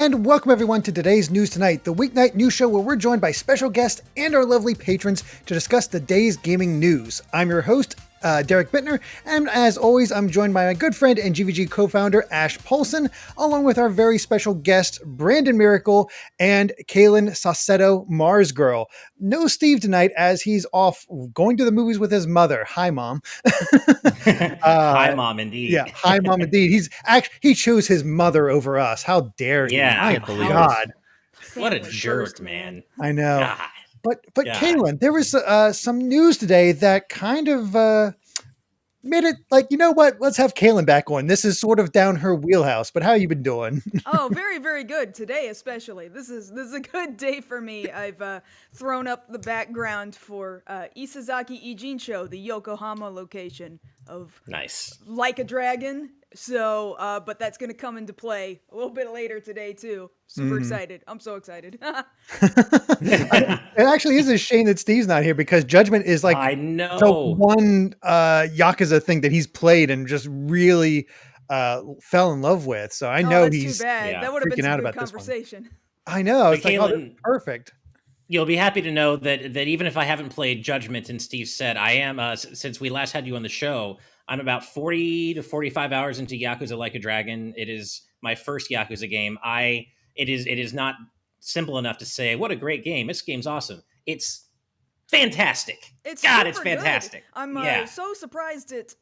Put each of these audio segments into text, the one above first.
And welcome everyone to today's News Tonight, the weeknight news show where we're joined by special guests and our lovely patrons to discuss the day's gaming news. I'm your host, Derek Bittner, and as always, I'm joined by my good friend and GVG co-founder, Ash Paulson, along with our very special guest, Brandon Miracle, and Kaylyn Saucedo MarzGurl. No Steve tonight, as he's off going to the movies with his mother. Hi, Mom. Hi, Mom, indeed. Yeah, hi, Mom, indeed. He chose his mother over us. How dare he? Yeah, My God. What a jerk, man. I know. God. But God. Kaylyn, there was some news today that kind of made it like, you know what? Let's have Kaylyn back on. This is sort of down her wheelhouse. But how you been doing? Oh, very, very good. Today, especially. This is a good day for me. I've thrown up the background for Isazaki Ijincho, the Yokohama location of Nice. Like a Dragon. So, but that's going to come into play a little bit later today, too. Super excited. I'm so excited. It actually is a shame that Steve's not here because Judgment is like I know the one Yakuza thing that he's played and just really fell in love with. So I know that's he's too bad. yeah, That would have been freaking out some good about this one. conversation. I know. It's But like, oh, Kaylyn- that's perfect. You'll be happy to know that even if I haven't played Judgment, and Steve said I am, since we last had you on the show, I'm about 40 to 45 hours into Yakuza Like a Dragon. It is my first Yakuza game. It is not simple enough to say what a great game. This game's awesome. It's fantastic. It's It's super good. fantastic. I'm so surprised at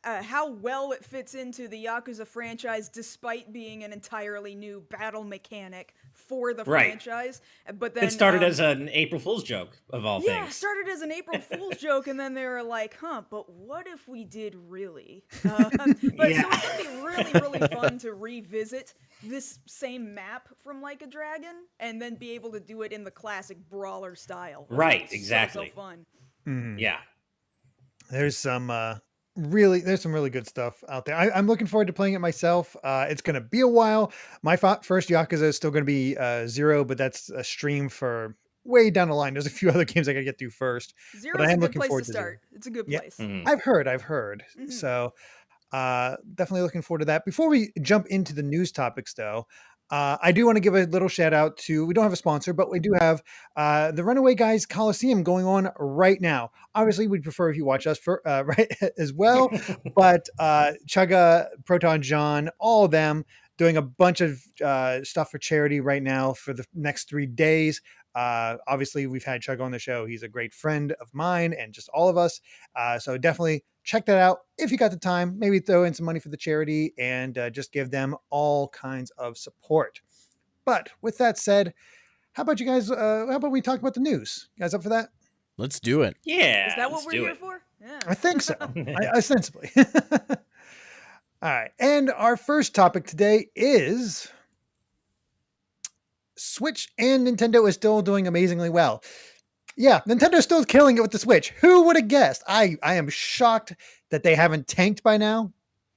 how well it fits into the Yakuza franchise, despite being an entirely new battle mechanic for the Right. franchise. But then It started as an April Fool's joke of all yeah, it things. started as an April Fool's joke, and then they were like, "Huh, but what if we did really?" But so it's gonna be really, really fun to revisit this same map from Like a Dragon, and then be able to do it in the classic brawler style. Right, It's so exactly. fun. Yeah. There's some really good stuff out there. I'm looking forward to playing it myself. It's going to be a while. My first Yakuza is still going to be 0, but that's a stream for way down the line. There's a few other games I got to get through first. Zero's I a am good looking place forward to to Zero. start. It's a good Yeah. place. Mhm. I've heard. Mhm. So definitely looking forward to that. Before we jump into the news topics, though, I do want to give a little shout out to, we don't have a sponsor, but we do have the Runaway Guys Coliseum going on right now. Obviously, we'd prefer if you watch us for right as well, but Chugga, Proton John, all of them doing a bunch of stuff for charity right now for the next 3 days. Obviously, we've had Chugga on the show. He's a great friend of mine and just all of us. So definitely check that out if you got the time. Maybe throw in some money for the charity and just give them all kinds of support. But with that said, how about you guys? How about we talk about the news? You guys up for that? Let's do it. Yeah. Is that what let's we're do here it. for? Yeah. I think so. Ostensibly. All right. And our first topic today is Switch and Nintendo is still doing amazingly well. Yeah, Nintendo's still killing it with the Switch. Who would have guessed? I am shocked that they haven't tanked by now.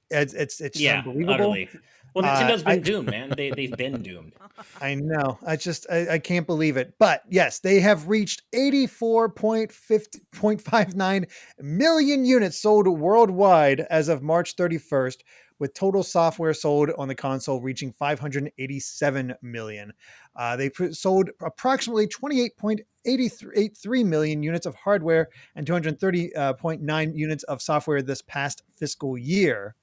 It's unbelievable. Utterly. Well, Nintendo's been doomed, man. They've been doomed. I know. I can't believe it. But yes, they have reached 84.59 million units sold worldwide as of March 31st, with total software sold on the console reaching 587 million. They sold approximately 28.83 million units of hardware and 230.9 units of software this past fiscal year.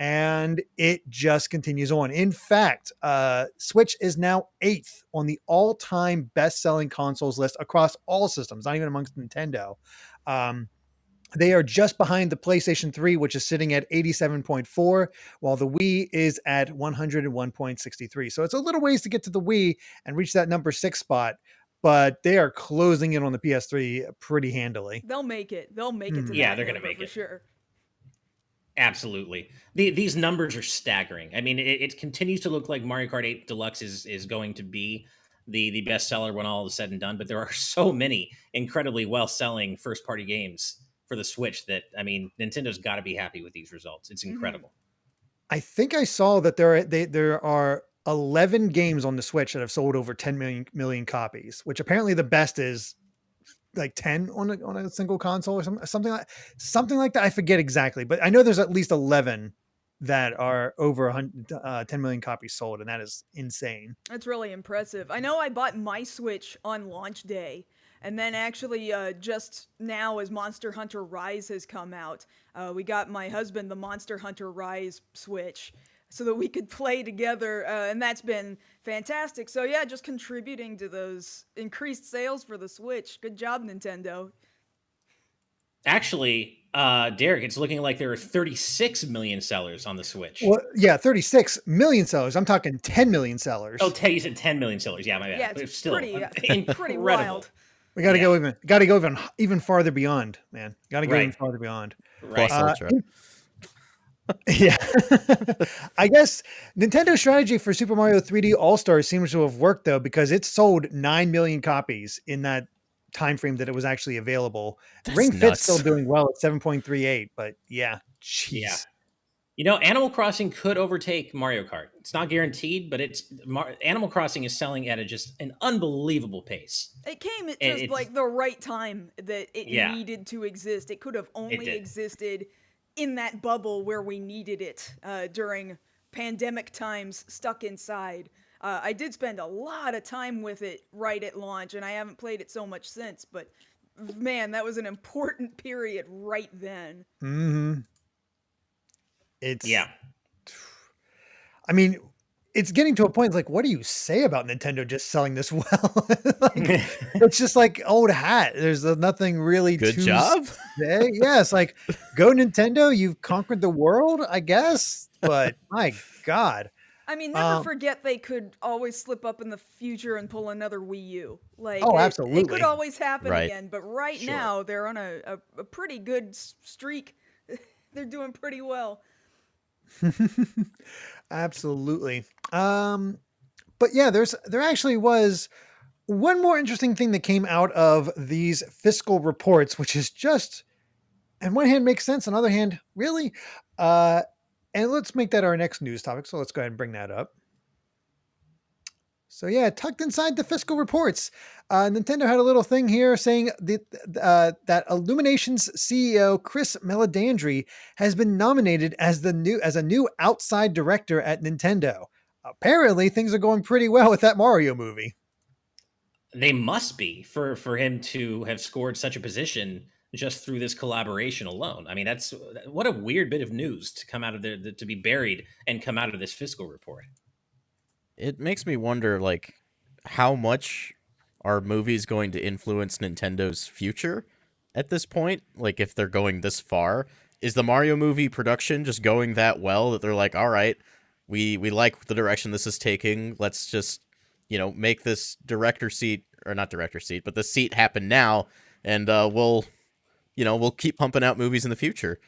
And it just continues on. In fact, Switch is now 8th on the all-time best-selling consoles list across all systems, not even amongst Nintendo. They are just behind the PlayStation 3, which is sitting at 87.4, while the Wii is at 101.63. So it's a little ways to get to the Wii and reach that number 6 spot, but they are closing in on the PS3 pretty handily. They'll make it. They'll make it to Yeah, that they're gonna number make for it. sure. Absolutely. These numbers are staggering. I mean, it continues to look like Mario Kart 8 Deluxe is going to be the bestseller when all is said and done, but there are so many incredibly well-selling first-party games for the Switch that, I mean, Nintendo's got to be happy with these results. It's incredible. I think I saw that there are 11 games on the Switch that have sold over 10 million copies, which apparently the best is like 10 on a single console or something like that. I forget exactly, but I know there's at least 11 that are over 10 million copies sold, and that is insane. That's really impressive. I know I bought my Switch on launch day, and then actually just now as Monster Hunter Rise has come out, we got my husband the Monster Hunter Rise Switch so that we could play together, and that's been fantastic. So yeah, just contributing to those increased sales for the Switch. Good job, Nintendo. Actually, Derek, it's looking like there are 36 million sellers on the Switch. Well, yeah, 36 million sellers. I'm talking 10 million sellers. Oh, you said 10 million sellers. Yeah, my bad. Yeah, But it's it's still pretty incredible. wild. We got to Yeah. go even farther beyond, man. Got to go even Right. farther beyond. Right. Plus Ultra. Yeah. I guess Nintendo's strategy for Super Mario 3D All-Stars seems to have worked, though, because it sold 9 million copies in that time frame that it was actually available. That's Ring Fit's nuts. still doing well at 7.38, but yeah. Jeez. Yeah. You know, Animal Crossing could overtake Mario Kart. It's not guaranteed, but Animal Crossing is selling at just an unbelievable pace. It came at And just it's- like the right time that it Yeah. needed to exist. It could have only did. existed in that bubble where we needed it during pandemic times, stuck inside. I did spend a lot of time with it right at launch, and I haven't played it so much since, but man, that was an important period right then. Mm-hmm. Yeah. I mean, it's getting to a point like, what do you say about Nintendo just selling this well? Like, it's just like old hat. There's nothing really Good to job. say. Yeah, it's like, go Nintendo, you've conquered the world, I guess. But my God. I mean, never forget they could always slip up in the future and pull another Wii U. Like, Oh, it absolutely. could always happen Right. again. But right Sure. now, they're on a pretty good streak. They're doing pretty well. Absolutely. But yeah, there actually was one more interesting thing that came out of these fiscal reports, which is just, on one hand, makes sense. On the other hand, really? And let's make that our next news topic. So let's go ahead and bring that up. So yeah, tucked inside the fiscal reports, Nintendo had a little thing here saying that Illumination's CEO Chris Meledandri has been nominated as a new outside director at Nintendo. Apparently, things are going pretty well with that Mario movie. They must be for him to have scored such a position just through this collaboration alone. I mean, that's what a weird bit of news to come out of to be buried and come out of this fiscal report. It makes me wonder, like, how much are movies going to influence Nintendo's future at this point? Like, if they're going this far, is the Mario movie production just going that well that they're like, all right, we like the direction this is taking. Let's just, make this director seat, or not director seat, but the seat happen now, and we'll keep pumping out movies in the future.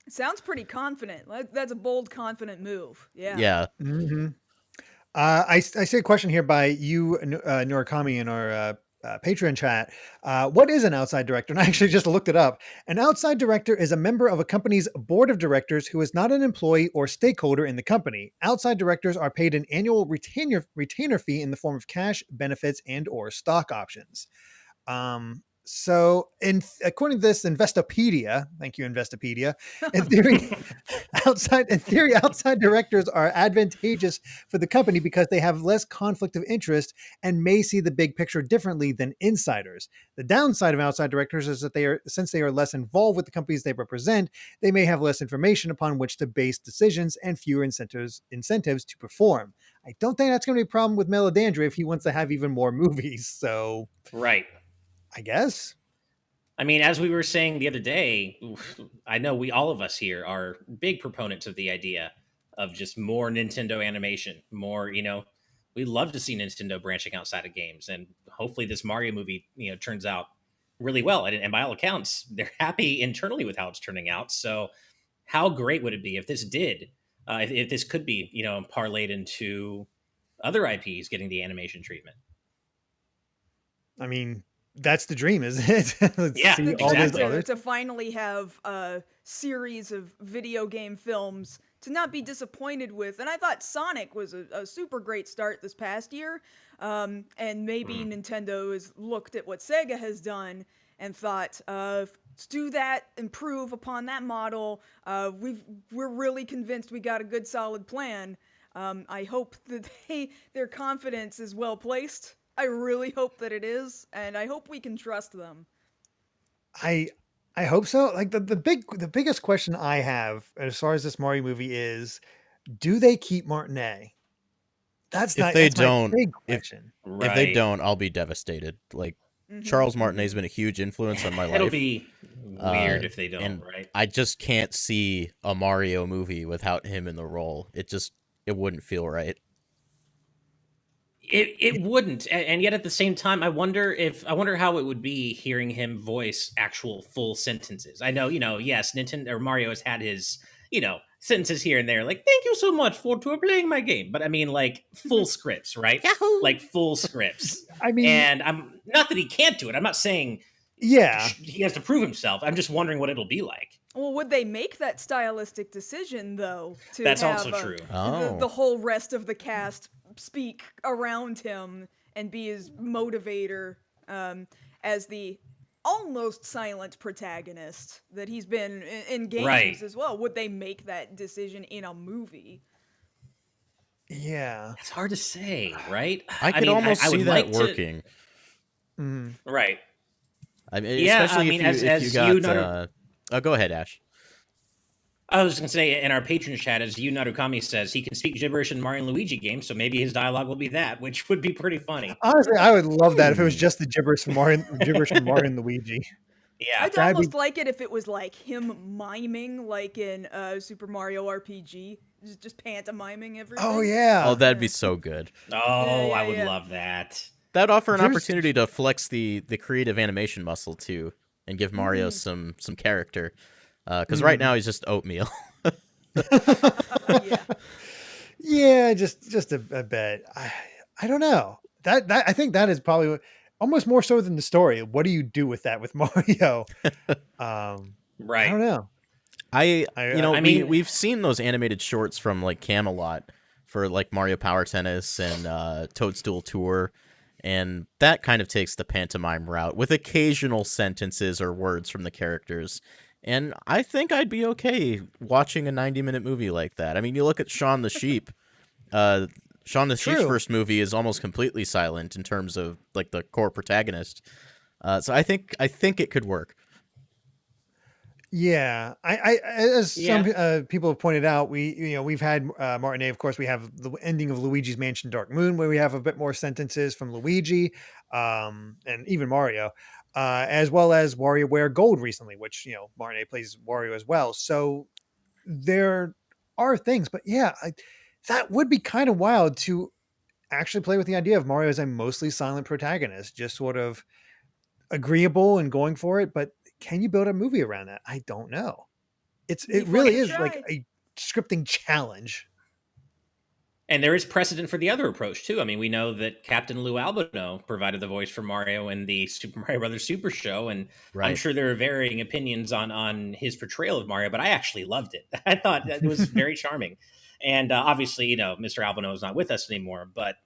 Sounds pretty confident. That's a bold, confident move. Yeah. Yeah. Mm-hmm. I see a question here by you, Norakami, in our Patreon chat. What is an outside director? And I actually just looked it up. An outside director is a member of a company's board of directors who is not an employee or stakeholder in the company. Outside directors are paid an annual retainer fee in the form of cash, benefits, and or stock options. So, according to this Investopedia, thank you, Investopedia, in theory, outside directors are advantageous for the company because they have less conflict of interest and may see the big picture differently than insiders. The downside of outside directors is that since they are less involved with the companies they represent, they may have less information upon which to base decisions and fewer incentives to perform. I don't think that's going to be a problem with Meledandri if he wants to have even more movies. So, Right. I guess. I mean, as we were saying the other day, I know all of us here are big proponents of the idea of just more Nintendo animation, more, we love to see Nintendo branching outside of games. And hopefully this Mario movie, turns out really well. And by all accounts, they're happy internally with how it's turning out. So how great would it be if this did, if this could be, parlayed into other IPs getting the animation treatment? I mean, that's the dream, isn't it? Yeah, See The all dream those others. to finally have a series of video game films to not be disappointed with. And I thought Sonic was a super great start this past year. And maybe Nintendo has looked at what SEGA has done and thought, let's do that, improve upon that model. We're really convinced we got a good, solid plan. I hope that their confidence is well placed. I really hope that it is, and I hope we can trust them. I hope so. Like the biggest question I have as far as this Mario movie is, do they keep Martinet? That's If they that's my don't, big if question. if they don't, I'll be devastated. Like Charles Martinet's been a huge influence on my life. It'll be weird if they don't, and right? I just can't see a Mario movie without him in the role. It wouldn't feel right. It wouldn't, and yet at the same time, I wonder how it would be hearing him voice actual full sentences. I know, yes, Nintendo or Mario has had his, sentences here and there, like "Thank you so much for playing my game," but I mean, like full scripts, right? Yahoo! Like full scripts. I mean, and I'm not that he can't do it. I'm not saying yeah, he has to prove himself. I'm just wondering what it'll be like. Well, would they make that stylistic decision though? That's have, also true. The whole rest of the cast speak around him and be his motivator as the almost silent protagonist that he's been in games as well. Would they make that decision in a movie? Yeah, it's hard to say, right? I could almost see that working. Right. I mean, especially if you got. Go ahead, Ash. I was just going to say, in our patron chat, as Yu Narukami says, he can speak gibberish in Mario and Luigi games, so maybe his dialogue will be that, which would be pretty funny. Honestly, I would love that if it was just the gibberish from Mario and Luigi. Yeah, I'd almost like it if it was like him miming, like in Super Mario RPG, just pantomiming everything. Oh yeah. Oh, that'd be so good. Oh, I would love that. That'd offer an opportunity to flex the creative animation muscle too, and give Mario some character. Because right now he's just oatmeal. Yeah, just a bit. I don't know. That I think that is probably almost more so than the story. What do you do with that with Mario? Right. I don't know. I mean, we've seen those animated shorts from like Camelot for like Mario Power Tennis and Toadstool Tour, and that kind of takes the pantomime route with occasional sentences or words from the characters. And I think I'd be okay watching a 90-minute movie like that. I mean, you look at Shaun the Sheep. Shaun the Sheep's first movie is almost completely silent in terms of like the core protagonist. So I think it could work. Yeah, some people have pointed out, we've had Martinet. Of course, we have the ending of Luigi's Mansion: Dark Moon, where we have a bit more sentences from Luigi, and even Mario, as well as WarioWare Gold recently, which Martinet plays Wario as well. So there are things, but yeah, that would be kind of wild to actually play with the idea of Mario as a mostly silent protagonist, just sort of agreeable and going for it, but. Can you build a movie around that? I don't know. It really is like a scripting challenge. And there is precedent for the other approach too. I mean, we know that Captain Lou Albano provided the voice for Mario in the Super Mario Brothers Super Show, and I'm sure there are varying opinions on his portrayal of Mario, but I actually loved it. I thought that it was very charming. And obviously, Mr. Albano is not with us anymore, but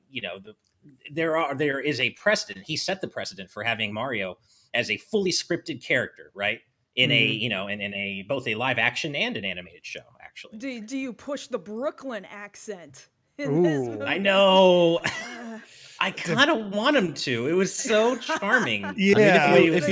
there is a precedent. He set the precedent for having Mario as a fully scripted character, right? In a both a live action and an animated show, actually. Do you push the Brooklyn accent in this movie? I know. I kind of want him to. It was so charming. Yeah. I mean, if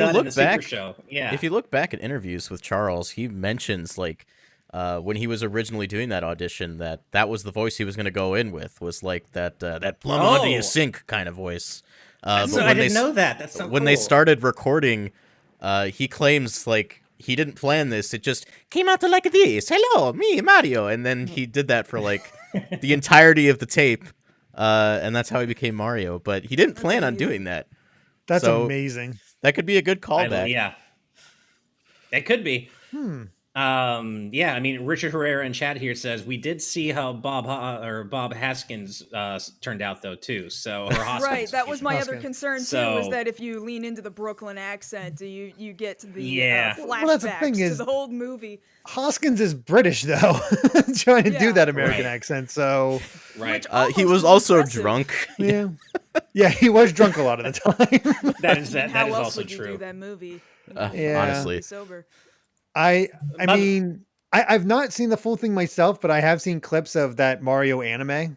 you look back at interviews with Charles, he mentions like when he was originally doing that audition, that was the voice he was going to go in with, was like that plumb under your sink kind of voice. I didn't know that. That's so when they started recording, he claims like he didn't plan this. It just came out like this. Hello, me, Mario. And then he did that for like the entirety of the tape. And that's how he became Mario. But he didn't plan on doing that. That's amazing. That could be a good callback. Yeah. It could be. Yeah, I mean, Richard Herrera in chat here says we did see how Bob Haskins turned out though too. So right, that was my other concern too. Is that if you lean into the Brooklyn accent, you get to the flashbacks to the whole movie. Hoskins is British though, trying to do that American accent. So he was also drunk. Yeah, he was drunk a lot of the time. that is How else also would true. You do that movie? Yeah. Honestly, Be sober. I But- mean, I've not seen the full thing myself, but I have seen clips of that Mario anime.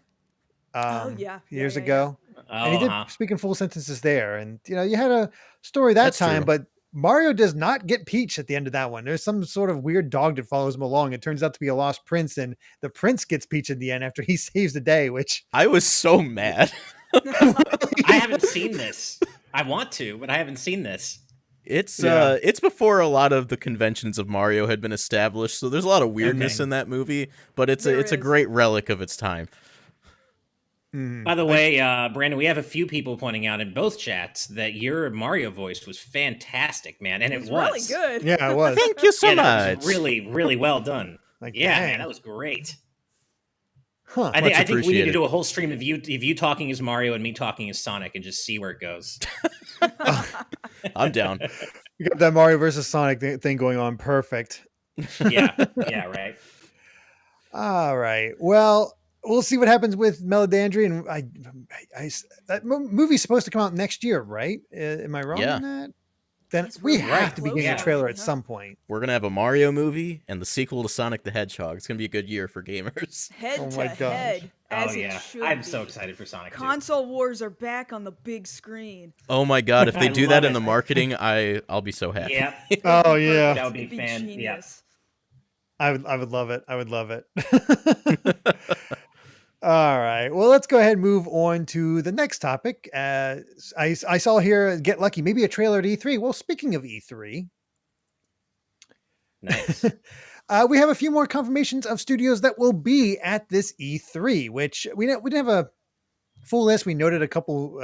Oh, yeah. Years Yeah. ago, and he Oh, did speak in full sentences there. And you had a story that That's time, true. but Mario does not get Peach at the end of that one. There's some sort of weird dog that follows him along. It turns out to be a lost prince, and the prince gets Peach at the end after he saves the day. Which I was so mad. I haven't seen this. I want to, but I haven't seen this. It's before a lot of the conventions of Mario had been established, so there's a lot of weirdness Okay. in that movie, but it's There a is. great relic of its time. By the way, Brandon, we have a few people pointing out in both chats that your Mario voice was fantastic, man, and It's it was really good. yeah, it was. Thank you so Yeah, that much. was really, really well done. Like, Yeah, dang. man, that was great. Huh. I think we need to appreciated. do a whole stream of you talking as Mario and me talking as Sonic and just see where it goes. I'm down. We got that Mario versus Sonic thing going on. Perfect. Yeah, right. All right. Well, we'll see what happens with Meledandri, and that movie's supposed to come out next year, right? Am I wrong Yeah. on that? Then It's we really have to be close getting a already, trailer at huh? some point. We're gonna have a Mario movie and the sequel to Sonic the Hedgehog. It's gonna be a good year for gamers. Head Oh to my gosh. head, as Oh it yeah, should I'm be. so excited for Sonic 2. Console wars are back on the big screen. Oh my god, if they I do that love in the it. marketing, I'll be so happy. Yeah, Oh yeah, that would be It'd be fan. Yeah. genius. I would love it. I would love it. All right. Well, let's go ahead and move on to the next topic. I saw here, get lucky, maybe a trailer at E3. Well, speaking of E3, Nice. we have a few more confirmations of studios that will be at this E3, which we didn't have a full list. We noted a couple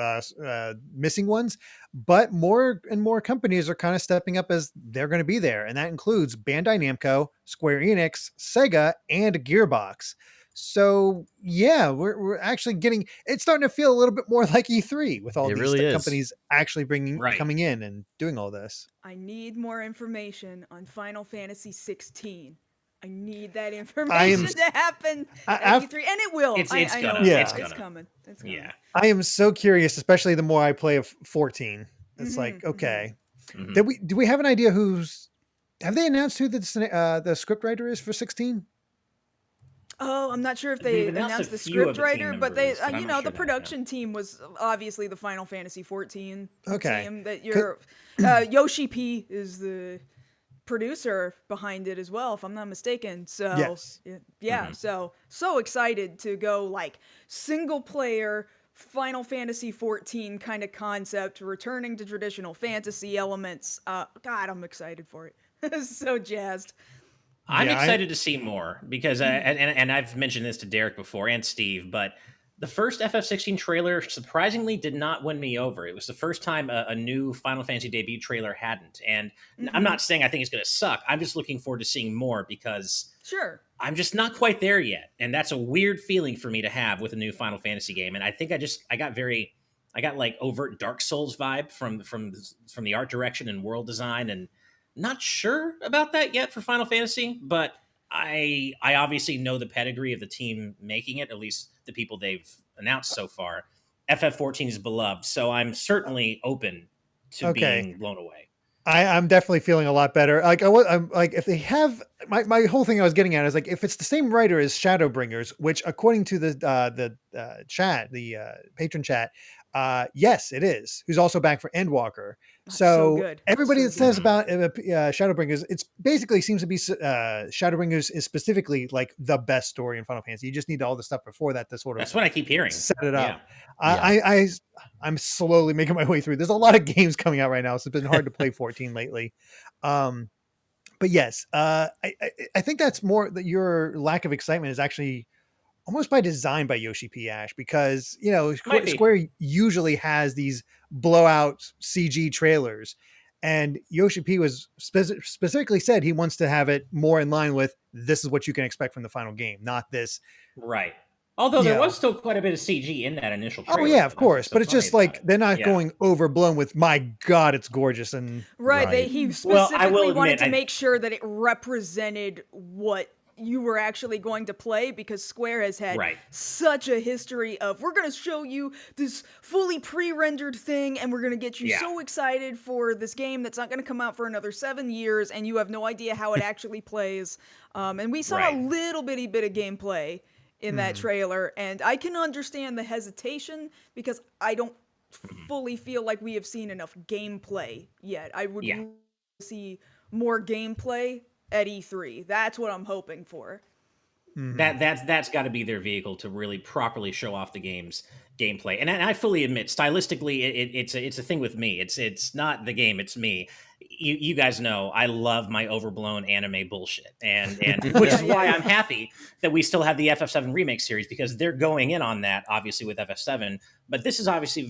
missing ones, but more and more companies are kind of stepping up as they're going to be there. And that includes Bandai Namco, Square Enix, SEGA, and Gearbox. So yeah, we're actually getting, it's starting to feel a little bit more like E3 with all It these really is. companies actually Right. coming in and doing all this. I need more information on Final Fantasy 16. I need that information to happen at E3, and it will. It's I gonna. know Yeah. it's gonna. coming. It's coming. Yeah. I am so curious, especially the more I play of 14. It's like, Mhm, okay, Mhm. do we have an idea have they announced who the scriptwriter is for 16? Oh, I'm not sure if they They've announced announced a the few of the team scriptwriter, but they, members, but I'm you not know, sure the about production team was obviously the Final Fantasy 14 Okay. team. That Yoshi P is the producer behind it as well, if I'm not mistaken. So Yes. yeah, Mhm. so excited to go like single player Final Fantasy 14 kind of concept, returning to traditional fantasy elements. God, I'm excited for it. So jazzed. I'm Yeah, excited to see more because, and I've mentioned this to Derek before and Steve, but the first FF16 trailer surprisingly did not win me over. It was the first time a new Final Fantasy debut trailer hadn't. And I'm not saying I think it's going to suck. I'm just looking forward to seeing more because Sure. I'm just not quite there yet. And that's a weird feeling for me to have with a new Final Fantasy game. And I think I got like overt Dark Souls vibe from the art direction and world design, and not sure about that yet for Final Fantasy, but I obviously know the pedigree of the team making it, at least the people they've announced so far. FF14 is beloved, so I'm certainly open to Okay. being blown away. I'm definitely feeling a lot better. Like I'm like, if they have my whole thing I was getting at is like, if it's the same writer as Shadowbringers, which according to the chat, the patron chat, yes, it is. Who's also back for Endwalker. So So good. everybody So that says good. about Shadowbringers, it's basically seems to be Shadowbringers is specifically like the best story in Final Fantasy. You just need all the stuff before that to sort of That's what I keep hearing. set it up. Yeah. I'm slowly making my way through. There's a lot of games coming out right now, so it's been hard to play 14 lately. But yes, I think that's more that your lack of excitement is actually almost by design by Yoshi P. Ash, because Might be. Square usually has these blowout CG trailers, and Yoshi P was specifically said he wants to have it more in line with this is what you can expect from the final game, not this. Right. Although there Yeah. was still quite a bit of CG in that initial trailer. Oh yeah, of That's course, what's so but it's funny just about like it. they're not Yeah. going overblown with my God, it's gorgeous and Right. Right. He Well, I will specifically wanted admit, to I- make sure that it represented what you were actually going to play, because Square has had Right. such a history of, we're going to show you this fully pre-rendered thing and we're going to get you Yeah. so excited for this game that's not going to come out for another 7 years and you have no idea how it actually plays. And we saw Right. a little bitty bit of gameplay in that trailer, and I can understand the hesitation because I don't fully feel like we have seen enough gameplay yet. I would Yeah. see more gameplay at E3. That's what I'm hoping for. That's got to be their vehicle to really properly show off the game's gameplay. And I fully admit, stylistically, it's a thing with me. It's not the game, it's me. You guys know I love my overblown anime bullshit, and which is why I'm happy that we still have the FF7 remake series, because they're going in on that, obviously, with FF7. But this is obviously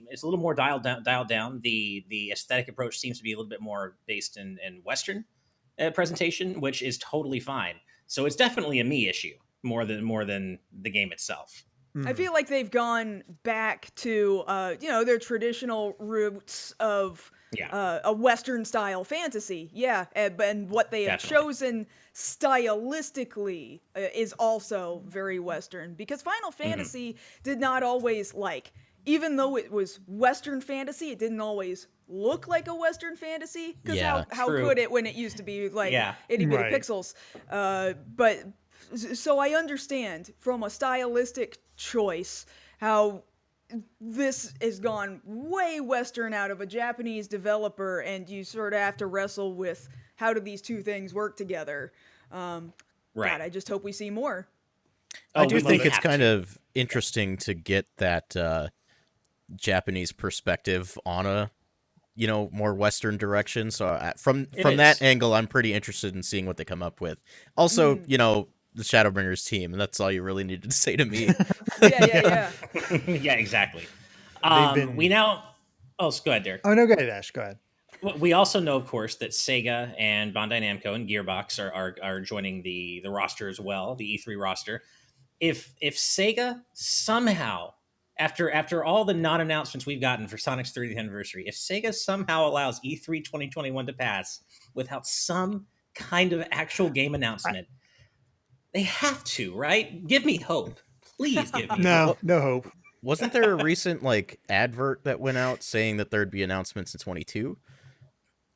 it's a little more dialed down. The aesthetic approach seems to be a little bit more based in Western presentation, which is totally fine. So it's definitely a me issue more than the game itself. I feel like they've gone back to their traditional roots of a Western style fantasy. Yeah, and what they have Definitely. chosen stylistically is also very Western, because Final Fantasy did not always, like, even though it was Western fantasy, it didn't always look like a Western fantasy, because Yeah, how true. could it when it used to be like Yeah. itty bitty Right. pixels? But so I understand from a stylistic choice how this has gone way Western out of a Japanese developer, and you sort of have to wrestle with how do these two things work together. Right. God, I just hope we see more. I do we think will it's have kind to. of interesting to get that Japanese perspective on a more Western direction. So from It that is. angle, I'm pretty interested in seeing what they come up with. Also, the Shadowbringers team, and that's all you really needed to say to me. Yeah. Yeah, exactly. been- We now. Oh, go ahead, Derek. Oh no, go ahead, Ash. Go ahead. Well, we also know, of course, that SEGA and Bandai Namco and Gearbox are joining the roster as well, the E3 roster. If SEGA somehow, after all the non-announcements we've gotten for Sonic's 30th anniversary, if SEGA somehow allows E3 2021 to pass without some kind of actual game announcement, they have to, right? Give me hope. Please give me hope. No hope. Wasn't there a recent advert that went out saying that there'd be announcements in 22?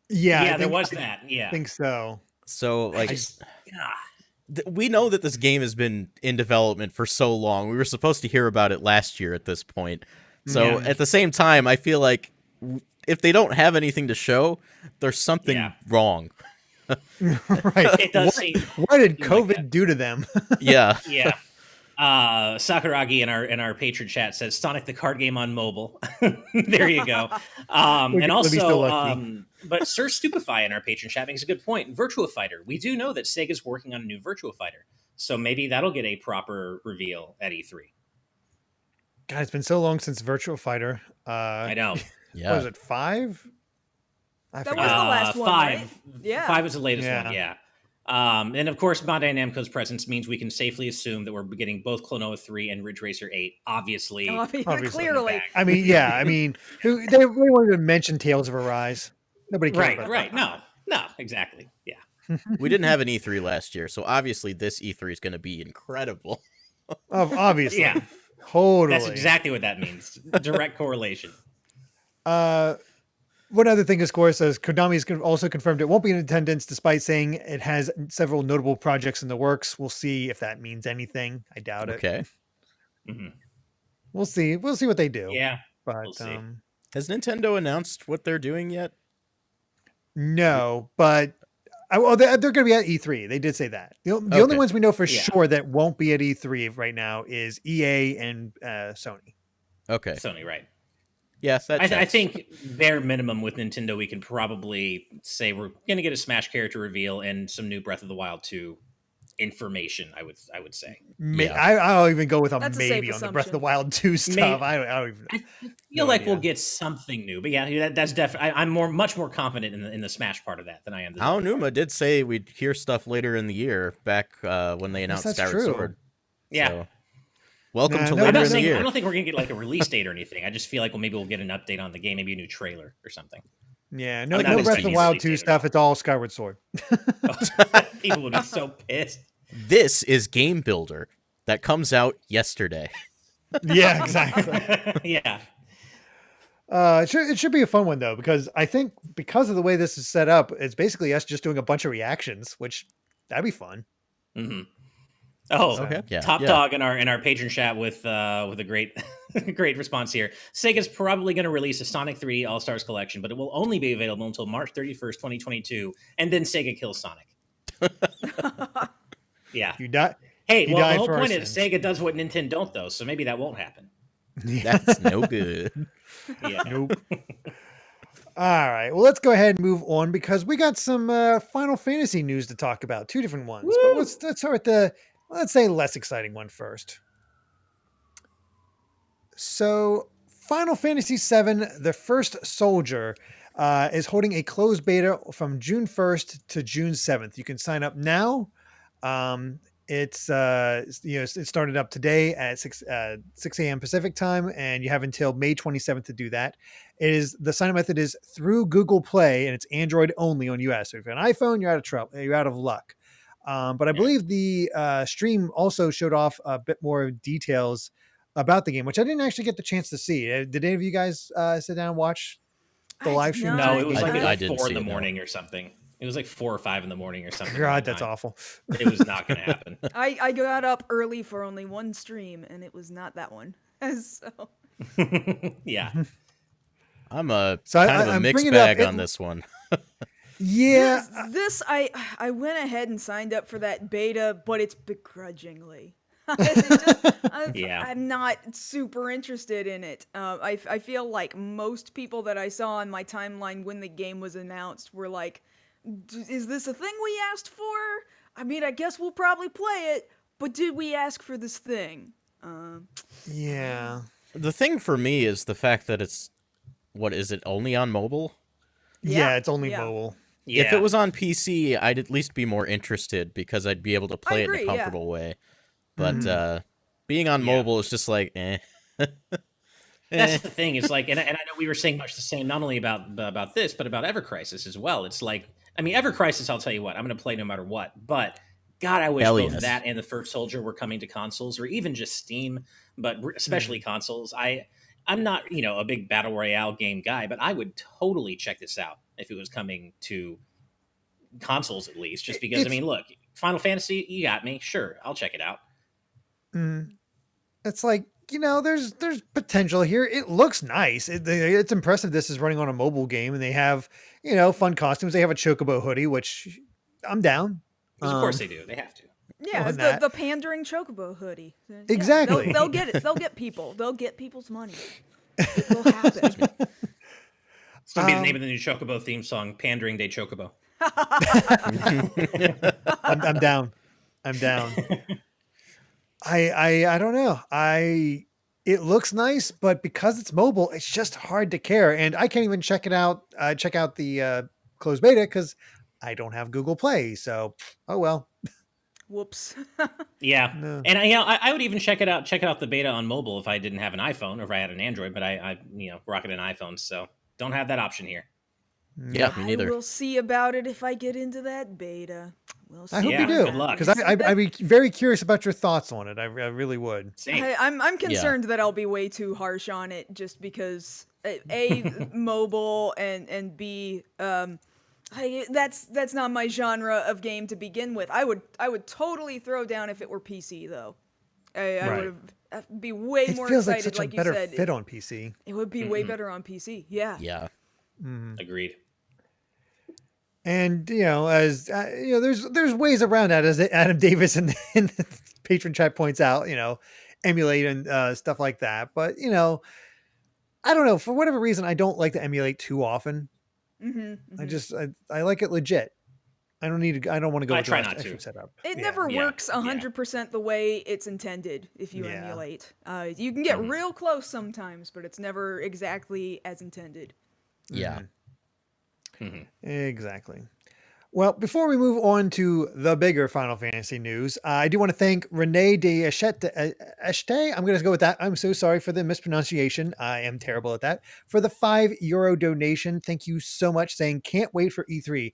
Yeah, Yeah, I there think, was that. Yeah. I think so. So Ah, we know that this game has been in development for so long. We were supposed to hear about it last year at this point. So Yeah. at the same time, I feel like if they don't have anything to show, there's something wrong. Right. It does seem. What did like COVID that. do to them? Yeah. Yeah. Sakuragi in our patron chat says Sonic the card game on mobile. There you go. And We'll be still also, lucky. but Sir Stupefy in our patron chat makes a good point. Virtua Fighter. We do know that Sega's working on a new Virtua Fighter, so maybe that'll get a proper reveal at E3. God, it's been so long since Virtual Fighter. I know. Yeah. What was it, 5? I That forget. was the last one, 5. right? Yeah. 5 is the latest Yeah. one. Yeah. And of course, Bandai Namco's presence means we can safely assume that we're getting both Klonoa 3 and Ridge Racer 8. Obviously, Obviously. Clearly. back. I mean, yeah. I mean, they won't even mention Tales of Arise. Nobody cares about Right. No, exactly. Yeah. We didn't have an E3 last year, so obviously this E3 is going to be incredible. that. Obviously. Yeah. Totally. That's exactly what that means. Direct correlation. One other thing, of course, is Konami's also confirmed it won't be in attendance, despite saying it has several notable projects in the works. We'll see if that means anything. I doubt it. Okay. Mhm. We'll see. We'll see what they do. Yeah. But we'll see. Has Nintendo announced what they're doing yet? no, but they're going to be at E3. They did say that. The only Okay. ones we know for Yeah. sure that won't be at E3 right now is EA and Sony. Okay. Sony, right? Yes, that I checks. think bare minimum with Nintendo, we can probably say we're going to get a Smash character reveal and some new Breath of the Wild 2 information. I would say. Yeah. I'll even go with a That's a safe maybe on the Breath of the assumption. Wild 2 stuff. Maybe. I don't even. I feel No like idea. we'll get something new, but yeah, that's definitely. I'm much more confident in the Smash part of that than I am. The Zelda part. Aonuma did say we'd hear stuff later in the year, back when they announced that's Skyward true. Sword. Yeah. So, welcome Nah, to no, I'm later not in the saying, I year. don't think we're gonna get like a release date or anything. I just feel like maybe we'll get an update on the game, maybe a new trailer or something. Yeah, I'm no not Breath of the expecting Wild release 2 date at stuff. all. It's all Skyward Sword. People would be so pissed. This is Game Builder that comes out yesterday. Yeah, exactly. Yeah. It should be a fun one though, because I think because of the way this is set up, it's basically us just doing a bunch of reactions, which that'd be fun. Hmm. Oh, Okay. Yeah. Top yeah. Dog in our patron chat with a great great response here. Sega's probably going to release a Sonic 3 All Stars collection, but it will only be available until March 31st, 2022, and then Sega kills Sonic. Yeah. You die. Hey, You well, the died whole for our point is sins. Sega does what Nintendo don't, though, so maybe that won't happen. That's no good. Yeah. Nope. All right. Well, let's go ahead and move on because we got some Final Fantasy news to talk about. Two different ones. But Woo! let's start with the, let's say, less exciting one first. So, Final Fantasy VII, The First Soldier, is holding a closed beta from June 1st to June 7th. You can sign up now. It's it started up today at 6 a.m. Pacific time, and you have until May 27th to do that. The sign up method is through Google Play, and it's Android only on US. So if you have an iPhone, you're out of trouble. You're out of luck. But I believe the stream also showed off a bit more details about the game, which I didn't actually get the chance to see. Did any of you guys sit down and watch the live stream? No, it was I like didn't 4 in see the it, no. morning or something. It was like 4 or 5 in the morning or something. God, that's awful. It was not going to happen. I got up early for only one stream, and it was not that one. So Yeah. I'm a So kind of a I'm mixed bringing it up. bag on this one. Yeah. this I went ahead and signed up for that beta, but it's begrudgingly. I'm not super interested in it. I feel like most people that I saw on my timeline when the game was announced were like, is this a thing we asked for? I mean, I guess we'll probably play it, but did we ask for this thing? Yeah. The thing for me is the fact that it's, what is it, only on mobile? Yeah, it's only yeah. mobile. Yeah. If it was on PC, I'd at least be more interested because I'd be able to play it agree, in a yeah. comfortable way. But being on mobile is just like, eh. That's the thing. It's like, and I know we were saying much the same, not only about this, but about Ever Crisis as well. It's like, I mean, Ever Crisis, I'll tell you what, I'm going to play no matter what. But God, I wish Hell both yes. that and The First Soldier were coming to consoles or even just Steam, but especially consoles. I'm not, a big battle royale game guy, but I would totally check this out if it was coming to consoles at least. Just because, I mean, look, Final Fantasy, you got me. Sure, I'll check it out. It's like, there's potential here. It looks nice. It's impressive this is running on a mobile game, and they have, fun costumes. They have a Chocobo hoodie, which I'm down. Because of course they do. They have to. Yeah, on the pandering Chocobo hoodie. Yeah, Exactly. They'll get it. They'll get people. They'll get people's money. It will happen. It's going to be the name of the new Chocobo theme song, Pandering de Chocobo. I'm down. I'm down. I don't know. It looks nice, but because it's mobile, it's just hard to care. And I can't even check out the closed beta because I don't have Google Play. So, oh well. Whoops. Yeah, No. and I would even check it out the beta on mobile if I didn't have an iPhone or if I had an Android, but I rocking an iPhone, so don't have that option here. Yeah, me neither. We'll see about it if I get into that beta. We'll see. I hope Yeah, you do. good luck. Because I'd be very curious about your thoughts on it. I really would. Same. I'm concerned that I'll be way too harsh on it just because A, mobile, and B, that's not my genre of game to begin with. I would totally throw down if it were PC though. I would be way It more feels like excited, such a like you better said. fit on PC. It would be way better on PC. Yeah. Yeah. Agreed. And as there's ways around that, as Adam Davis in the patron chat points out. Emulate and stuff like that. But I don't know, for whatever reason, I don't like to emulate too often. I like it legit. I don't want to go I with the try last not extra to. setup. It Yeah. never Yeah, works 100% the way it's intended if you Yeah. emulate. You can get real close sometimes, but it's never exactly as intended. Yeah. Exactly. Well, before we move on to the bigger Final Fantasy news, I do want to thank Renee de Eshte. I'm going to go with that. I'm so sorry for the mispronunciation. I am terrible at that. For the €5 donation. Thank you so much, saying, can't wait for E3.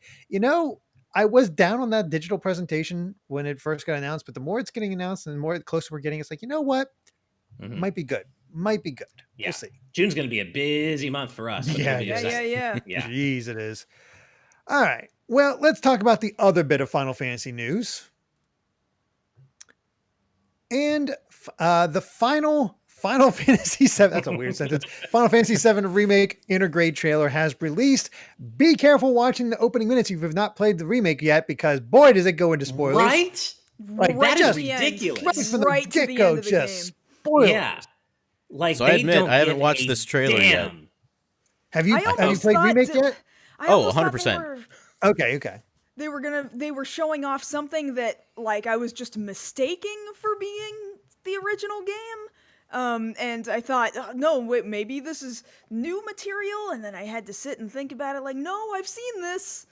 I was down on that digital presentation when it first got announced, but the more it's getting announced and the more closer we're getting, it's like, you know what? Mhm. Might be good. Might be good. Yeah. We'll see. June's going to be a busy month for us. But Yeah, it'll be yeah, exciting. yeah. Jeez, it is. All right. Well, let's talk about the other bit of Final Fantasy news. And the Final Fantasy VII, that's a weird sentence. Final Fantasy VII Remake Intergrade trailer has released. Be careful watching the opening minutes if you have not played the remake yet, because boy, does it go into spoilers. Right? Like, That to is the end. ridiculous. Right from Right the to the get-go, end of the just game. spoilers. Yeah. Like, So I they admit, don't I haven't give watched a this trailer yet. damn. Have you I have you almost played thought remake that- yet? I Oh, almost thought 100%. Okay. They were showing off something that like I was just mistaking for being the original game. And I thought, no, wait, maybe this is new material. And then I had to sit and think about it. Like, no, I've seen this.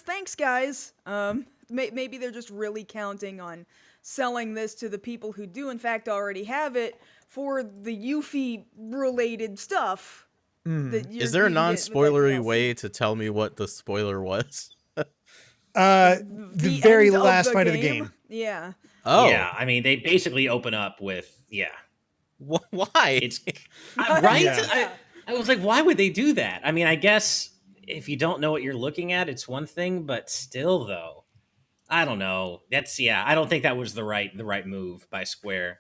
Thanks, guys. Maybe they're just really counting on selling this to the people who do, in fact, already have it for the Yuffie related stuff. Is there a non-spoilery way to tell me what the spoiler was? The very end of last fight of the game. Yeah. Oh, Yeah. I mean, they basically open up with, why? It's right. Yeah. I was like, why would they do that? I mean, I guess if you don't know what you're looking at, it's one thing, but still, though, I don't know. I don't think that was the right move by Square.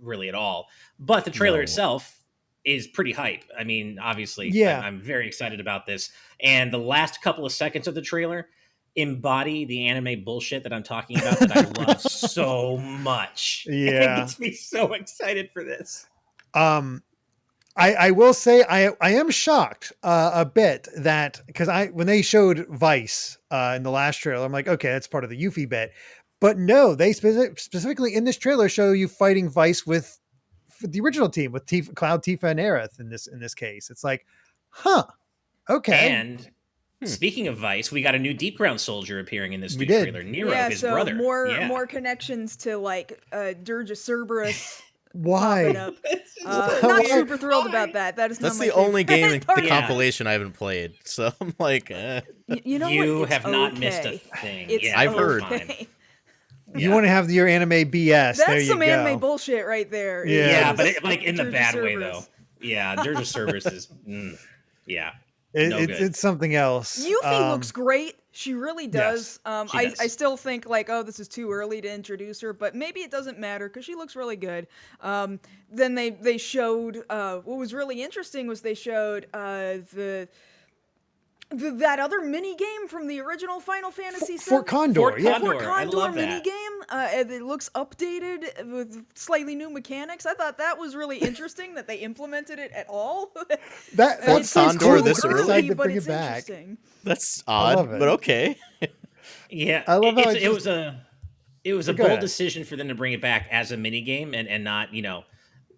Really at all. But the trailer No. itself is pretty hype. I mean, obviously, Yeah. I'm very excited about this. And the last couple of seconds of the trailer embody the anime bullshit that I'm talking about that I love so much. Yeah. It gets me so excited for this. I will say I am shocked a bit that because when they showed Weiss in the last trailer, I'm like, okay, that's part of the Yuffie bit. But no, they specifically in this trailer show you fighting Weiss with the original team with Cloud, Tifa, and Aerith in this case. It's like, huh, okay. And speaking of Weiss, we got a new Deep Ground soldier appearing in this We new did. trailer. Nero, Yeah, his so brother. more connections to like Dirge of Cerberus Why? popping up. Not Why? super thrilled about that. That is not That's my the only favorite game in part. the Yeah. compilation I haven't played. So I'm like, You know You what? It's have not missed a okay. thing. It's Yeah, I've heard. okay. You want to have your anime BS? That's there you some go. anime bullshit right there. Yeah. Yeah, It's but like in the Dirge of bad way, though. Cerberus. Yeah, Dirge of Cerberus is, yeah. No good. It's something else. Yuffie looks great. She really does. she does. I still think like, oh, this is too early to introduce her, but maybe it doesn't matter because she looks really good. Then they showed what was really interesting was they showed that other mini game from the original Final Fantasy VII. Fort Condor. Fort Yeah. Condor. Fort I Condor love mini that. game. And it looks updated with slightly new mechanics. I thought that was really interesting that they implemented it at all. That Fort It's Condor too this early? Excited to but bring it's it back. interesting. that's love odd, it. but okay. Yeah, I love how it was a Go bold ahead. decision for them to bring it back as a mini game and not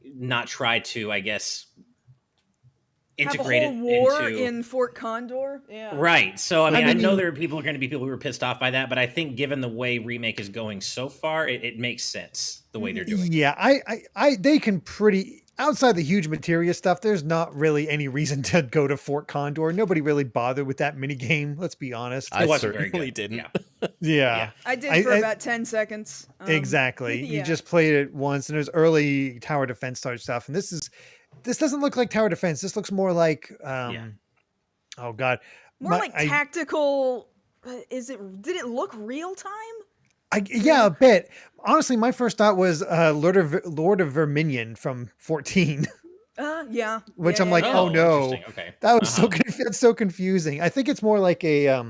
not try to, I guess, integrate have a it whole war into in Fort Condor. Yeah. right. So I mean, I know mean- there are going to be people who are pissed off by that, but I think given the way Remake is going so far, it makes sense the way they're doing it. Yeah, I they can pretty outside the huge materia stuff. There's not really any reason to go to Fort Condor. Nobody really bothered with that mini game. Let's be honest. I wasn't very certainly good. didn't. Yeah. Yeah, I did for about 10 seconds. exactly. yeah. You just played it once, and there's early tower defense type stuff, and this doesn't look like tower defense. This looks more like oh god, More like I- tactical. Did it look real time? Yeah, a bit. Honestly, my first thought was Lord of Verminion from 14, Yeah. which Yeah, I'm yeah, like, yeah. oh no, Interesting. Okay. that was that's so confusing. I think it's more like a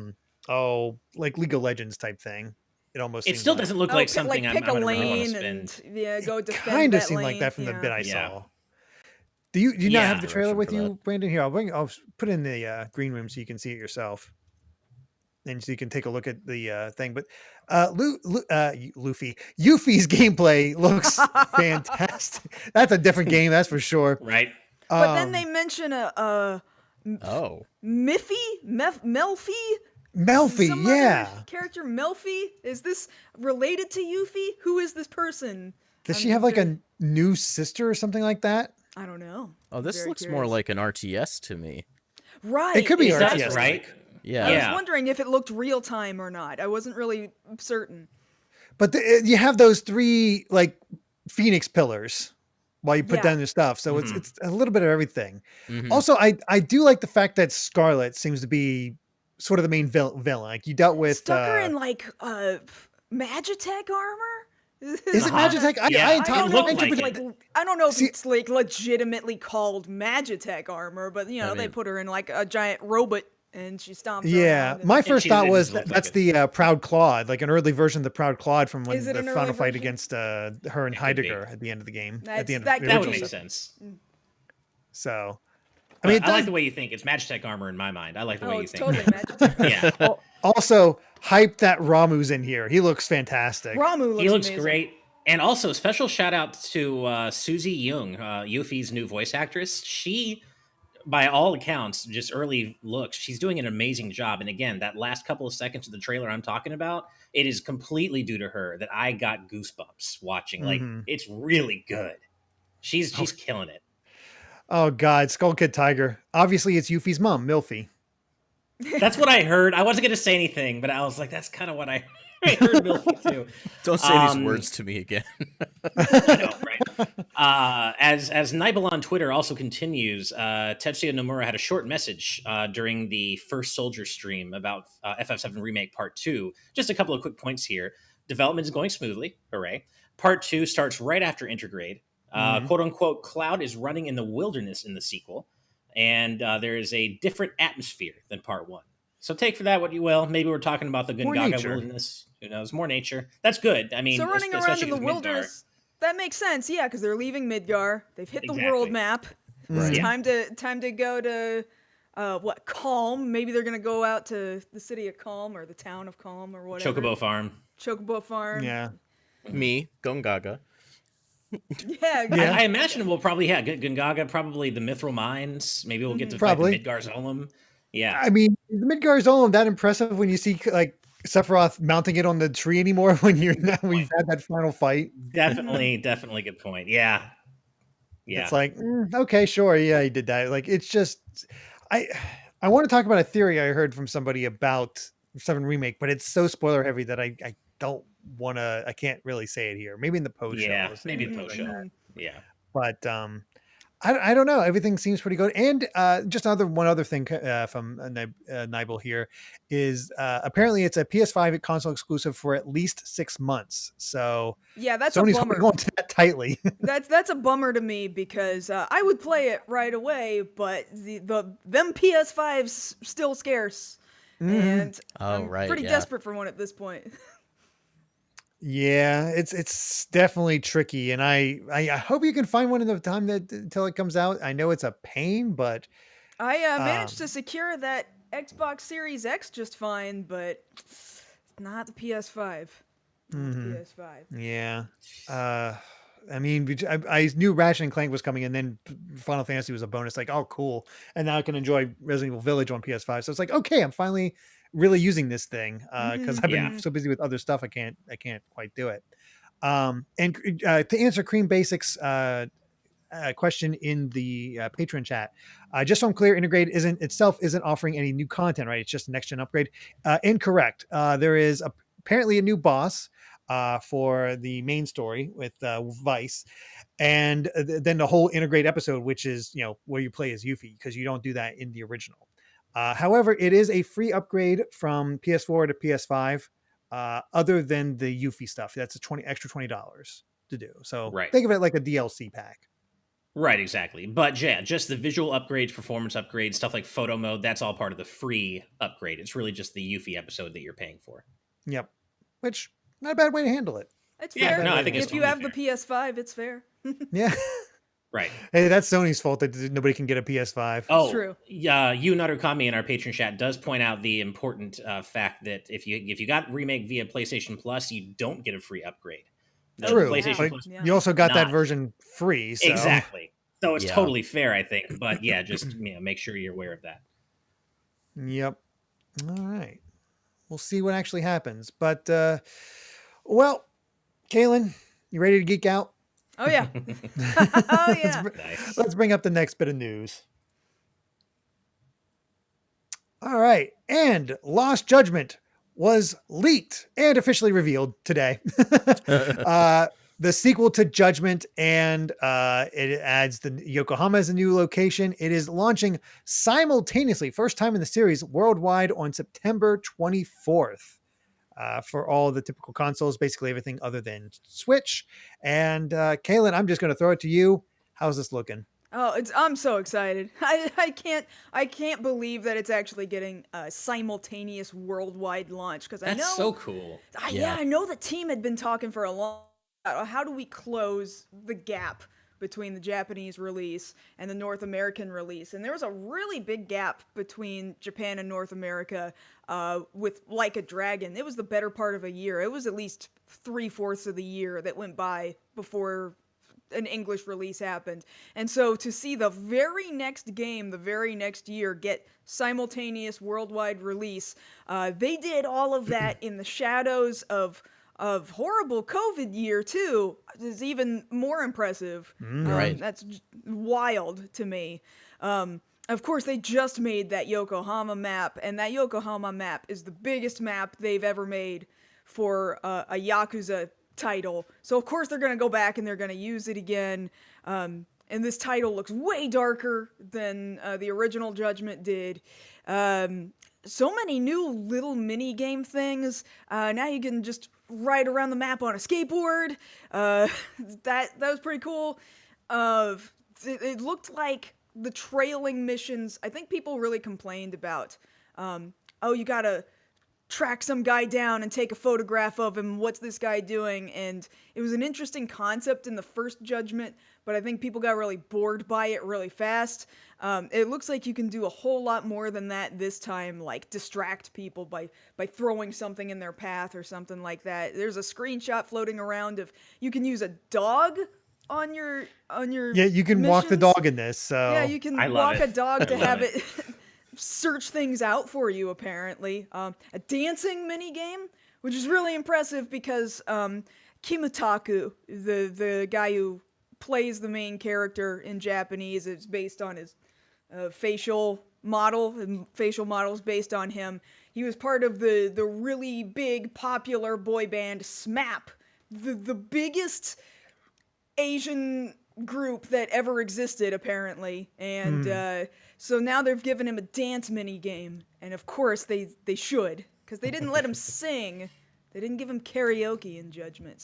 like League of Legends type thing. It almost It seems still like. doesn't look Oh, like pick- something I'm pick a going to really want to lane spend. and go defend Kind of that seemed like lane. that from the Yeah. bit I Yeah. saw. Do you not Yeah. have the trailer Direction with for you, that. Brandon? Here, I'll put it in the green room so you can see it yourself, and so you can take a look at the thing. But Yuffie's gameplay looks fantastic. That's a different game, that's for sure. Right. But then they mention a Oh, Melfi. Melfi, Some other yeah. character Melfi. Is this related to Yuffie? Who is this person? Does I'm she have like very- a new sister or something like that? I don't know. oh, this Very looks more curious. like an RTS to me. Right. It could be It RTS, does, right? Yeah. I was Yeah. wondering if it looked real time or not. I wasn't really certain. But you have those 3 like Phoenix pillars while you put Yeah. down your stuff. So Mhm. it's a little bit of everything. Mhm. Also, I do like the fact that Scarlet seems to be sort of the main villain. Like you dealt with Stuck her in like Magitech armor. is it Uh-huh. Magitech? Yeah, I don't know it if looked it's like like I don't know if See- it's like legitimately called Magitech armor, but you know they mean- put her in like a giant robot and she stomps Yeah, around. and- my first she- thought it was just looked like that's it. the Proud Claude, like an early version of the Proud Claude from when Is it the an final early fight version? against her and It could be. Heidegger at the end of the game. At the end That of the That would original make set. sense. So, I I mean, mean, it I like does- the way you think. It's Magitech armor in my mind. I like the way Oh, you it's think. totally Magitech. Yeah. also hype that Ramu's in here. He looks fantastic. Ramu looks He looks amazing. great. And also, special shout out to Susie Young, Yuffie's new voice actress. She, by all accounts, just early looks, she's doing an amazing job. And again, that last couple of seconds of the trailer I'm talking about, it is completely due to her that I got goosebumps watching. Like, Mhm. it's really good. She's killing it. Oh God, Skull Kid Tiger. Obviously, it's Yuffie's mom, Milfy. That's what I heard. I wasn't going to say anything, but I was like, that's kind of what I heard Milky too. Don't say these words to me again. I know, right? As Nibel on Twitter also continues, Tetsuya Nomura had a short message during the First Soldier stream about FF7 Remake Part 2. Just a couple of quick points here. Development is going smoothly. Hooray. Part 2 starts right after Intergrade. Quote unquote, Cloud is running in the wilderness in the sequel. And there is a different atmosphere than Part 1. So take for that what you will. Maybe we're talking about the More Gungaga nature. wilderness. Who knows? More nature. That's good. I mean, So running around especially in the 'cause Midgar- wilderness, that makes sense, yeah, because they're leaving Midgar. They've hit the Exactly. world map. Right. It's Yeah. time to go to what, Calm? Maybe they're gonna go out to the city of Calm or the town of Calm or whatever. Chocobo Farm. Chocobo Farm. Yeah. Me, Gongaga. Yeah. Yeah. I imagine we'll probably Gungaga, probably the Mithril Mines. Maybe we'll get to Probably. fight the Midgar Zolom. Yeah. I mean, the Midgar is all that impressive when you see like Sephiroth mounting it on the tree anymore when we've had that final fight. Definitely good point. Yeah. Yeah. It's like, okay, sure, yeah, he did that. Like, it's just, I want to talk about a theory I heard from somebody about 7 Remake, but it's so spoiler heavy that I don't want to, I can't really say it here. Maybe in the post show. Yeah, I'll say maybe the something post like show. that. Yeah. But I don't know. Everything seems pretty good. And just one other thing from Nibel here is apparently it's a PS5 console exclusive for at least 6 months. So Yeah, that's Sony's a bummer. holding on to that tightly. That's a bummer to me because I would play it right away, but them PS5s still scarce, and Oh, I'm right, pretty yeah. desperate for one at this point. Yeah, it's definitely tricky, and I hope you can find one in the time that until it comes out. I know it's a pain, but I managed to secure that Xbox Series X just fine, but not the PS5. Not the PS5. yeah. I mean, I knew Ratchet and Clank was coming, and then Final Fantasy was a bonus. Like, oh, cool! And now I can enjoy Resident Evil Village on PS5. So it's like, okay, I'm finally really using this thing because I've been Yeah. so busy with other stuff. I can't quite do it. And to answer Cream Basics question in the Patreon chat, just so I'm clear, Intergrade isn't offering any new content, right? It's just a next gen upgrade. Incorrect. There is apparently a new boss for the main story with Weiss, and then the whole Intergrade episode, which is where you play as Yuffie, because you don't do that in the original. However, it is a free upgrade from PS4 to PS5. Other than the Yuffie stuff, that's extra $20 to do. So Right. think of it like a DLC pack. Right, exactly. But yeah, just the visual upgrades, performance upgrades, stuff like photo mode, that's all part of the free upgrade. It's really just the Yuffie episode that you're paying for. Yep. Which, not a bad way to handle it. It's Yeah, fair. no, I think it's if you totally have the PS5, it's fair. Yeah. Right. Hey, that's Sony's fault that nobody can get a PS5. Oh, true. Yeah, Yu Narukami in our patron chat does point out the important fact that if you got Remake via PlayStation Plus, you don't get a free upgrade. The True. PlayStation But Plus Yeah. you also got that not. version free. So. Exactly. So it's Yeah. totally fair, I think. But yeah, just make sure you're aware of that. Yep. All right. We'll see what actually happens. But, well, Kaylyn, you ready to geek out? Oh yeah. Oh yeah. Nice. Let's bring up the next bit of news. All right. And Lost Judgment was leaked and officially revealed today. The sequel to Judgment, and it adds the Yokohama as a new location. It is launching simultaneously, first time in the series, worldwide on September 24th. For all the typical consoles, basically everything other than Switch. And Kaylyn, I'm just going to throw it to you. How's this looking? Oh, I'm so excited. I can't believe that it's actually getting a simultaneous worldwide launch, because I know That's so cool. I know the team had been talking for a long time. How do we close the gap between the Japanese release and the North American release? And there was a really big gap between Japan and North America with Like a Dragon. It was the better part of a year. It was at least 3/4 of the year that went by before an English release happened. And so to see the very next game, the very next year, get simultaneous worldwide release, they did all of that in the shadows of horrible COVID year too, is even more impressive. Right. That's wild to me. Of course, they just made that Yokohama map, and that Yokohama map is the biggest map they've ever made for a Yakuza title. So of course they're going to go back and they're going to use it again. And this title looks way darker than the original Judgment did. So many new little mini game things. Now you can just ride around the map on a skateboard. That was pretty cool. It looked like the trailing missions. I think people really complained about, you gotta track some guy down and take a photograph of him. What's this guy doing? And it was an interesting concept in the first Judgment, but I think people got really bored by it really fast. It looks like you can do a whole lot more than that this time, like distract people by throwing something in their path or something like that. There's a screenshot floating around of you can use a dog on your Yeah, you can walk the missions. dog in this. So Yeah, you can I love walk it. a dog to I love have it. it search things out for you, apparently. A dancing mini game, which is really impressive because Kimutaku, the guy who plays the main character in Japanese, is based on his facial model, and facial models based on him. He was part of the really big popular boy band SMAP, the biggest Asian group that ever existed, apparently. And so now they've given him a dance mini game, and of course they should, because they didn't let him sing. They didn't give him karaoke in Judgment.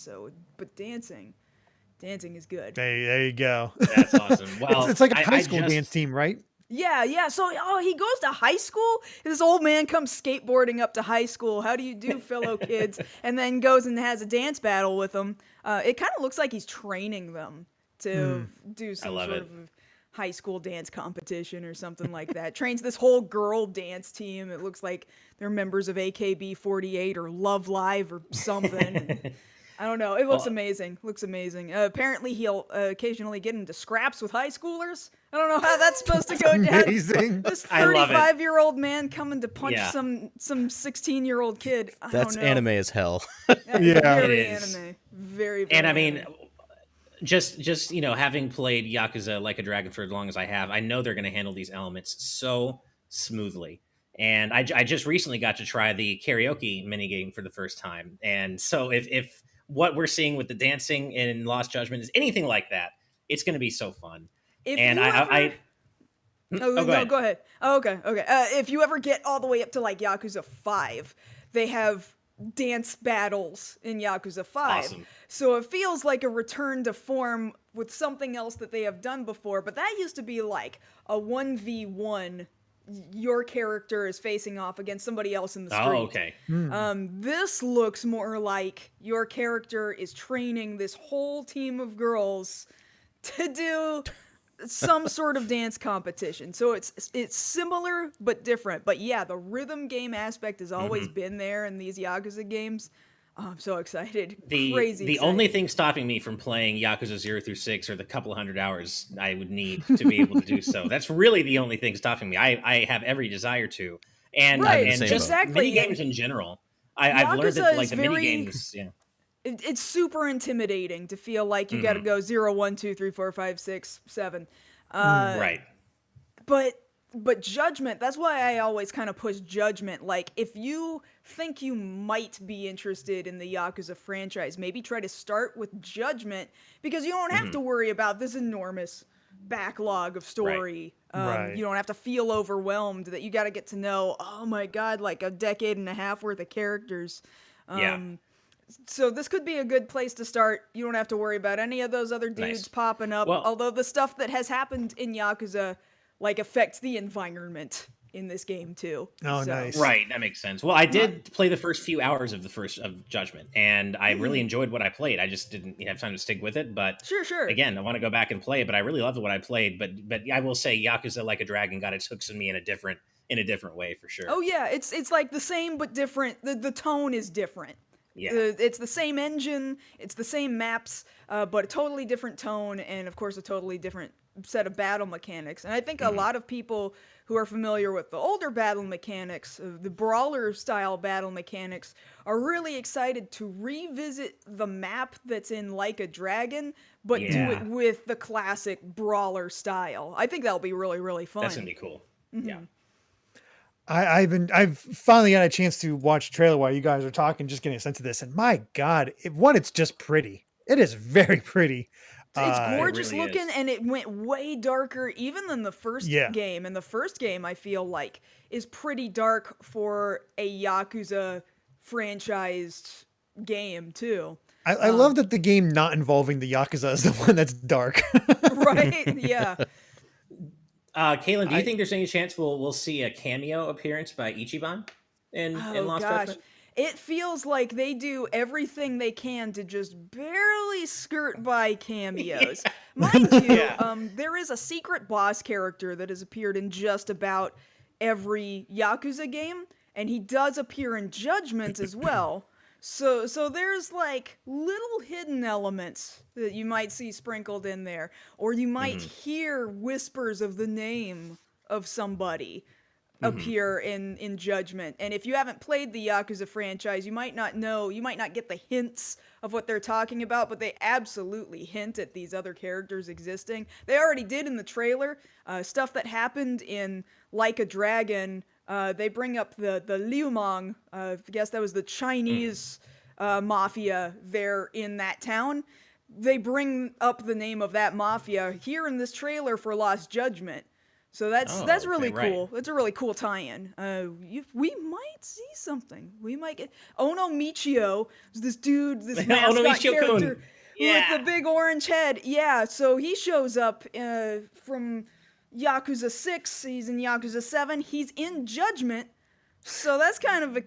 But dancing is good. there you go. That's awesome. Well, It's like a I high school just- dance team, right? Yeah. So, he goes to high school. This old man comes skateboarding up to high school. How do you do, fellow kids? And then goes and has a dance battle with them. It kind of looks like he's training them to do some love sort it. of high school dance competition or something like that. Trains this whole girl dance team. It looks like they're members of AKB48 or Love Live or something. I don't know. It looks amazing. Apparently, he'll occasionally get into scraps with high schoolers. I don't know how that's supposed to go down. Amazing. This I love it. 35-year-old man coming to punch Yeah. some 16-year-old kid. I That's don't know. anime as hell. Yeah. Very It is. anime. Very. And I mean, anime. just having played Yakuza Like a Dragon for as long as I have, I know they're going to handle these elements so smoothly. And I just recently got to try the karaoke minigame for the first time. And so if what we're seeing with the dancing in Lost Judgment is anything like that, it's going to be so fun. If And you ever... go ahead. Go ahead. Oh, okay. If you ever get all the way up to like Yakuza 5, they have dance battles in Yakuza 5. Awesome. So it feels like a return to form with something else that they have done before, but that used to be like a 1v1. Your character is facing off against somebody else in the street. Oh, okay. This looks more like your character is training this whole team of girls to do some sort of dance competition. So it's similar but different. But yeah, the rhythm game aspect has always been there in these Yakuza games. Oh, I'm so excited. Crazy The excited. only thing stopping me from playing Yakuza 0 through 6 are the couple of hundred hours I would need to be able to do so. That's really the only thing stopping me. I have every desire to. And, Right, and same just boat. mini games in general. I've learned Yakuza that like is the very- mini games, yeah. It's super intimidating to feel like you got to go 0, 1, 2, 3, 4, 5, 6, 7. Right. But but Judgment, that's why I always kind of push Judgment. Like, if you think you might be interested in the Yakuza franchise, maybe try to start with Judgment, because you don't have to worry about this enormous backlog of story. Right. You don't have to feel overwhelmed that you got to get to know, oh my god, like a decade and a half worth of characters. So this could be a good place to start. You don't have to worry about any of those other dudes popping up. Well, although the stuff that has happened in Yakuza, like, affects the environment in this game too. Oh, nice. Right, that makes sense. Well, I did play the first few hours of Judgment, and I really enjoyed what I played. I just didn't have time to stick with it. But Sure. again, I want to go back and play it. But I really loved what I played. But I will say, Yakuza Like a Dragon got its hooks in me in a different way for sure. Oh yeah, it's like the same but different. The tone is different. Yeah. It's the same engine, it's the same maps, but a totally different tone, and of course a totally different set of battle mechanics. And I think a lot of people who are familiar with the older battle mechanics, the brawler style battle mechanics, are really excited to revisit the map that's in Like a Dragon, but do it with the classic brawler style. I think that'll be really, really fun. That's gonna be cool. Yeah. I've finally got a chance to watch the trailer while you guys are talking, just getting a sense of this. And my God, it's just pretty. It is very pretty. It's gorgeous really looking, is. and it went way darker even than the first game. And the first game, I feel like, is pretty dark for a Yakuza franchised game too. I love that the game not involving the Yakuza is the one that's dark. Right? Yeah. Kaylyn, do you think there's any chance we'll see a cameo appearance by Ichiban in Lost Judgment? It feels like they do everything they can to just barely skirt by cameos. Mind you, there is a secret boss character that has appeared in just about every Yakuza game, and he does appear in Judgment as well. So there's like little hidden elements that you might see sprinkled in there, or you might hear whispers of the name of somebody appear in Judgment. And if you haven't played the Yakuza franchise, you might not know, you might not get the hints of what they're talking about, but they absolutely hint at these other characters existing. They already did in the trailer. Stuff that happened in Like a Dragon, they bring up the Liumang, I guess that was the Chinese mafia there in that town. They bring up the name of that mafia here in this trailer for Lost Judgment. So that's really cool. It's a really cool tie-in. We might see something. We might get Ono Michio, this dude, this mascot character with the big orange head. Yeah, so he shows up from Yakuza 6. He's in Yakuza 7. He's in Judgment. So that's kind of a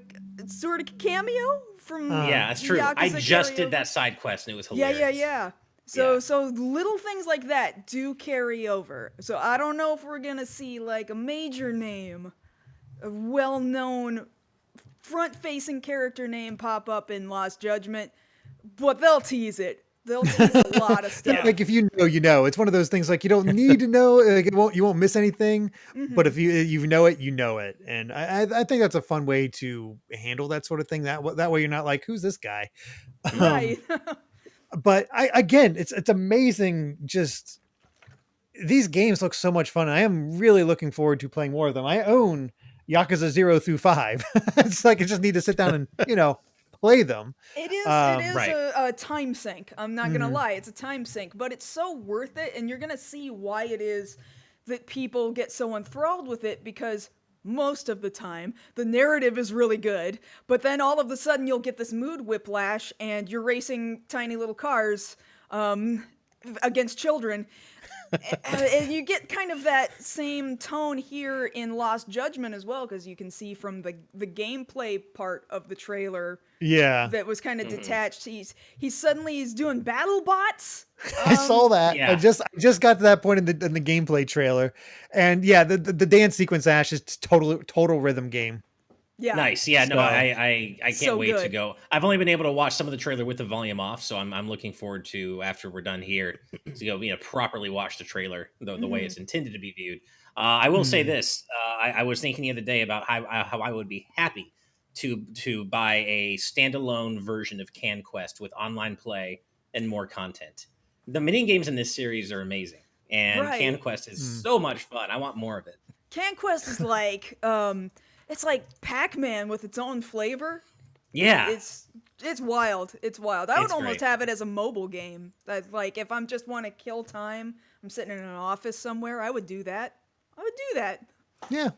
sort of cameo from that's true. Yakuza I just carryover. did that side quest and it was hilarious. Yeah. So little things like that do carry over. So I don't know if we're gonna see like a major name, a well-known front-facing character name pop up in Lost Judgment, but they'll tease it. They'll tease a lot of stuff. Like if you know, you know. It's one of those things like you don't need to know. Like you won't miss anything. But if you know it, you know it. And I think that's a fun way to handle that sort of thing. That way you're not like, who's this guy? Right. But again, it's amazing. Just these games look so much fun. I am really looking forward to playing more of them. I own Yakuza 0 through 5. It's like I just need to sit down and play them. It is a time sink. I'm not gonna lie, it's a time sink, but it's so worth it, and you're gonna see why it is that people get so enthralled with it, because most of the time the narrative is really good, but then all of a sudden you'll get this mood whiplash and you're racing tiny little cars against children. And you get kind of that same tone here in Lost Judgment as well, because you can see from the gameplay part of the trailer that was kind of detached. He's doing battle bots. I saw that. Yeah. I just got to that point in the gameplay trailer, and the dance sequence Ash is total rhythm game. Yeah. Nice. Yeah. No, So- I can't So wait to good. go. I've only been able to watch some of the trailer with the volume off, so I'm looking forward to, after we're done here, to go properly watch the trailer the way it's intended to be viewed. I will say this: I was thinking the other day about how I would be happy to buy a standalone version of Can Quest with online play and more content. The mini games in this series are amazing, and Right. Can Quest is so much fun. I want more of it. Conquest is like it's like Pac-Man with its own flavor. Yeah. It's wild. It's wild. I would It's almost great. have it as a mobile game. That's like if I'm just want to kill time, I'm sitting in an office somewhere, I would do that. I would do that. Yeah.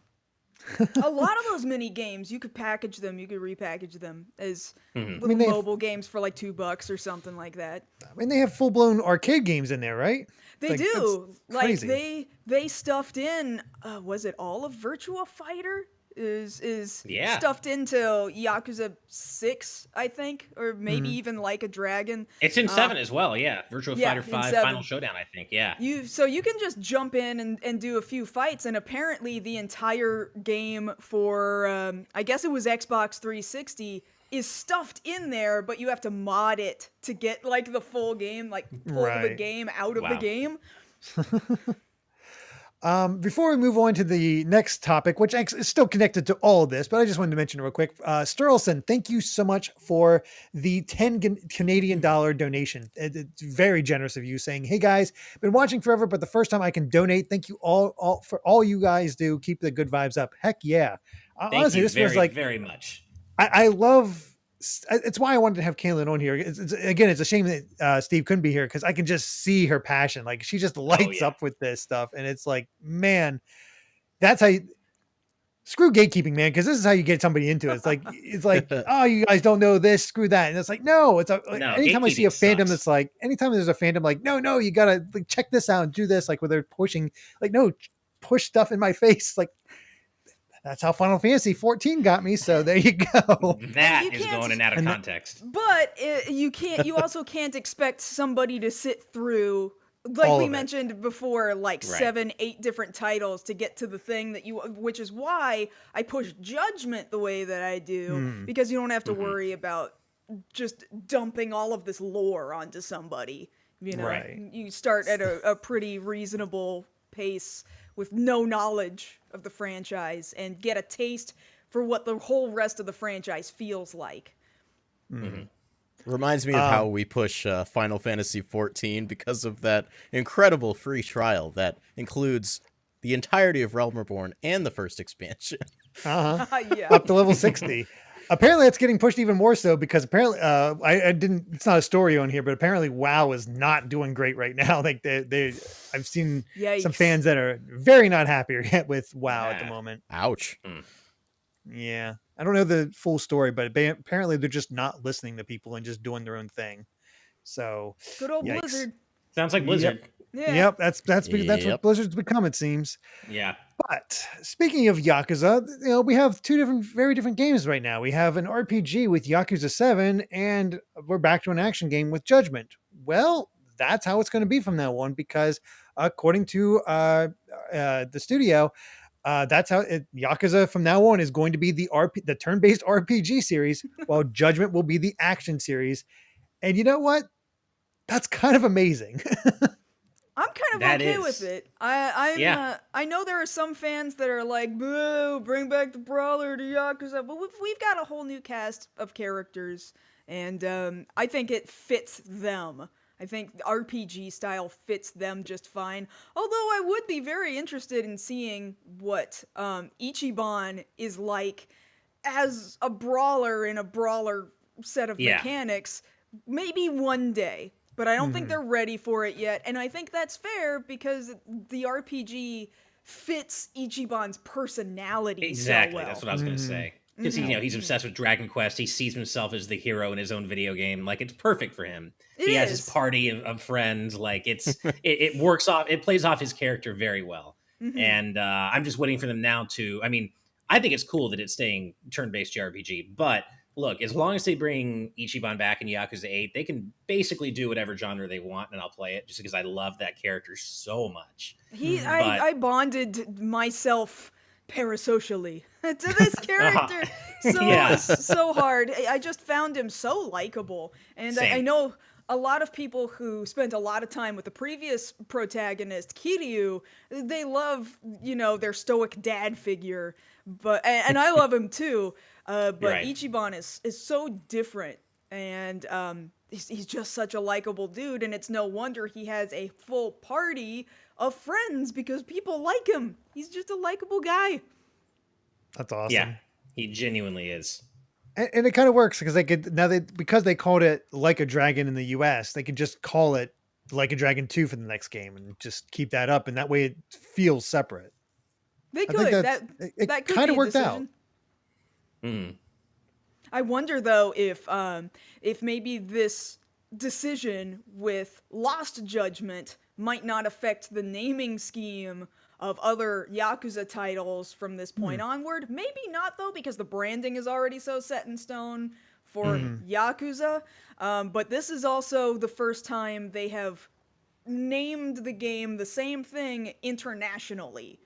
A lot of those mini games, you could package them, you could repackage them as Mhm. little mean, they have- mobile games for like $2 or something like that. I mean, they have full blown arcade games in there, right? They Like, do. that's Like crazy. they stuffed in was it all of Virtua Fighter? Is Yeah. stuffed into Yakuza 6, I think, or maybe Mm-hmm. even Like a Dragon. It's in 7 as well, yeah. Virtua yeah, Fighter in 5 7. Final Showdown, I think, yeah. You can just jump in and do a few fights, and apparently the entire game for I guess it was Xbox 360 is stuffed in there, but you have to mod it to get like the full game, like pull the Right. game out of the Wow. game. Before we move on to the next topic, which is still connected to all of this, but I just wanted to mention it real quick. Sterlson, thank you so much for the 10 Canadian dollar donation. It's very generous of you saying, hey guys, been watching forever, but the first time I can donate. Thank you all for all you guys do. Keep the good vibes up. Heck yeah. Thank Honestly, you this feels very, like very much. I love. It's why I wanted to have Kaylyn on here. Again, it's a shame that Steve couldn't be here because I can just see her passion. Like she just lights yeah. up with this stuff, and it's like, man, that's how. Screw gatekeeping, man, because this is how you get somebody into it. It's like, oh, you guys don't know this, screw that, and it's like, no, it's No, anytime I see a gatekeeping fandom sucks. that's like, anytime there's a fandom like, no, you gotta like, check this out and do this, like where they're pushing, like, no, push stuff in my face, like. That's how Final Fantasy 14 got me. So there you go. That you is can't- going in out of and that- context. But you can't. You also can't expect somebody to sit through, like All we of it. mentioned before, like Right. 7, 8 different titles to get to the thing that you. Which is why I push Judgment the way that I do, because you don't have to worry about just dumping all of this lore onto somebody. You know, Right. you start at a pretty reasonable pace with no knowledge of the franchise and get a taste for what the whole rest of the franchise feels like. Reminds me of how we push Final Fantasy XIV because of that incredible free trial that includes the entirety of Realm Reborn and the first expansion. Yeah. Up to level 60. Apparently that's getting pushed even more so because apparently I didn't, it's not a story on here, but apparently WoW is not doing great right now. Like I've seen some Yikes. fans that are very not happy with WoW at the Yeah. moment. Ouch. Yeah. I don't know the full story, but apparently they're just not listening to people and just doing their own thing. So Good old Yikes. Blizzard. Sounds like Blizzard. Yeah. yep, that's what Yep. Blizzard's become, it seems. Yeah. But speaking of Yakuza, we have two very different games right now. We have an RPG with Yakuza 7, and we're back to an action game with Judgment. Well, that's how it's going to be from now on, because according to the studio, that's how Yakuza from now on is going to be the turn-based RPG series, while Judgment will be the action series. And you know what? That's kind of amazing. I'm kind of That okay is. with it. Yeah. I know there are some fans that are like, boo, bring back the brawler to Yakuza, but we've got a whole new cast of characters, and I think it fits them. I think the RPG style fits them just fine. Although I would be very interested in seeing what Ichiban is like as a brawler in a brawler set of Yeah. mechanics, maybe one day. But I don't think they're ready for it yet. And I think that's fair because the RPG fits Ichiban's personality Exactly. so well. That's what I was going to say. Because he's obsessed with Dragon Quest. He sees himself as the hero in his own video game. Like, it's perfect for him. He has his is. party of friends. Like, it works off. It plays off his character very well. And I'm just waiting for them now to. I mean, I think it's cool that it's staying turn-based JRPG. But look, as long as they bring Ichiban back in Yakuza 8, they can basically do whatever genre they want, and I'll play it just because I love that character so much. I bonded myself parasocially to this character Yeah. so hard. I just found him so likable. And I Same. know a lot of people who spent a lot of time with the previous protagonist, Kiryu, they love, their stoic dad figure, and I love him too. But Right. Ichiban is so different, and he's just such a likable dude, and it's no wonder he has a full party of friends because people like him. He's just a likable guy. That's awesome. Yeah, he genuinely is. And it kind of works because because they called it Like a Dragon in the US, they can just call it Like a Dragon 2 for the next game and just keep that up, and that way it feels separate. They I could. think That it could kind be of a worked out. decision. Mm. I wonder though if maybe this decision with Lost Judgment might not affect the naming scheme of other Yakuza titles from this point onward. Maybe not though, because the branding is already so set in stone for Yakuza. But this is also the first time they have named the game the same thing internationally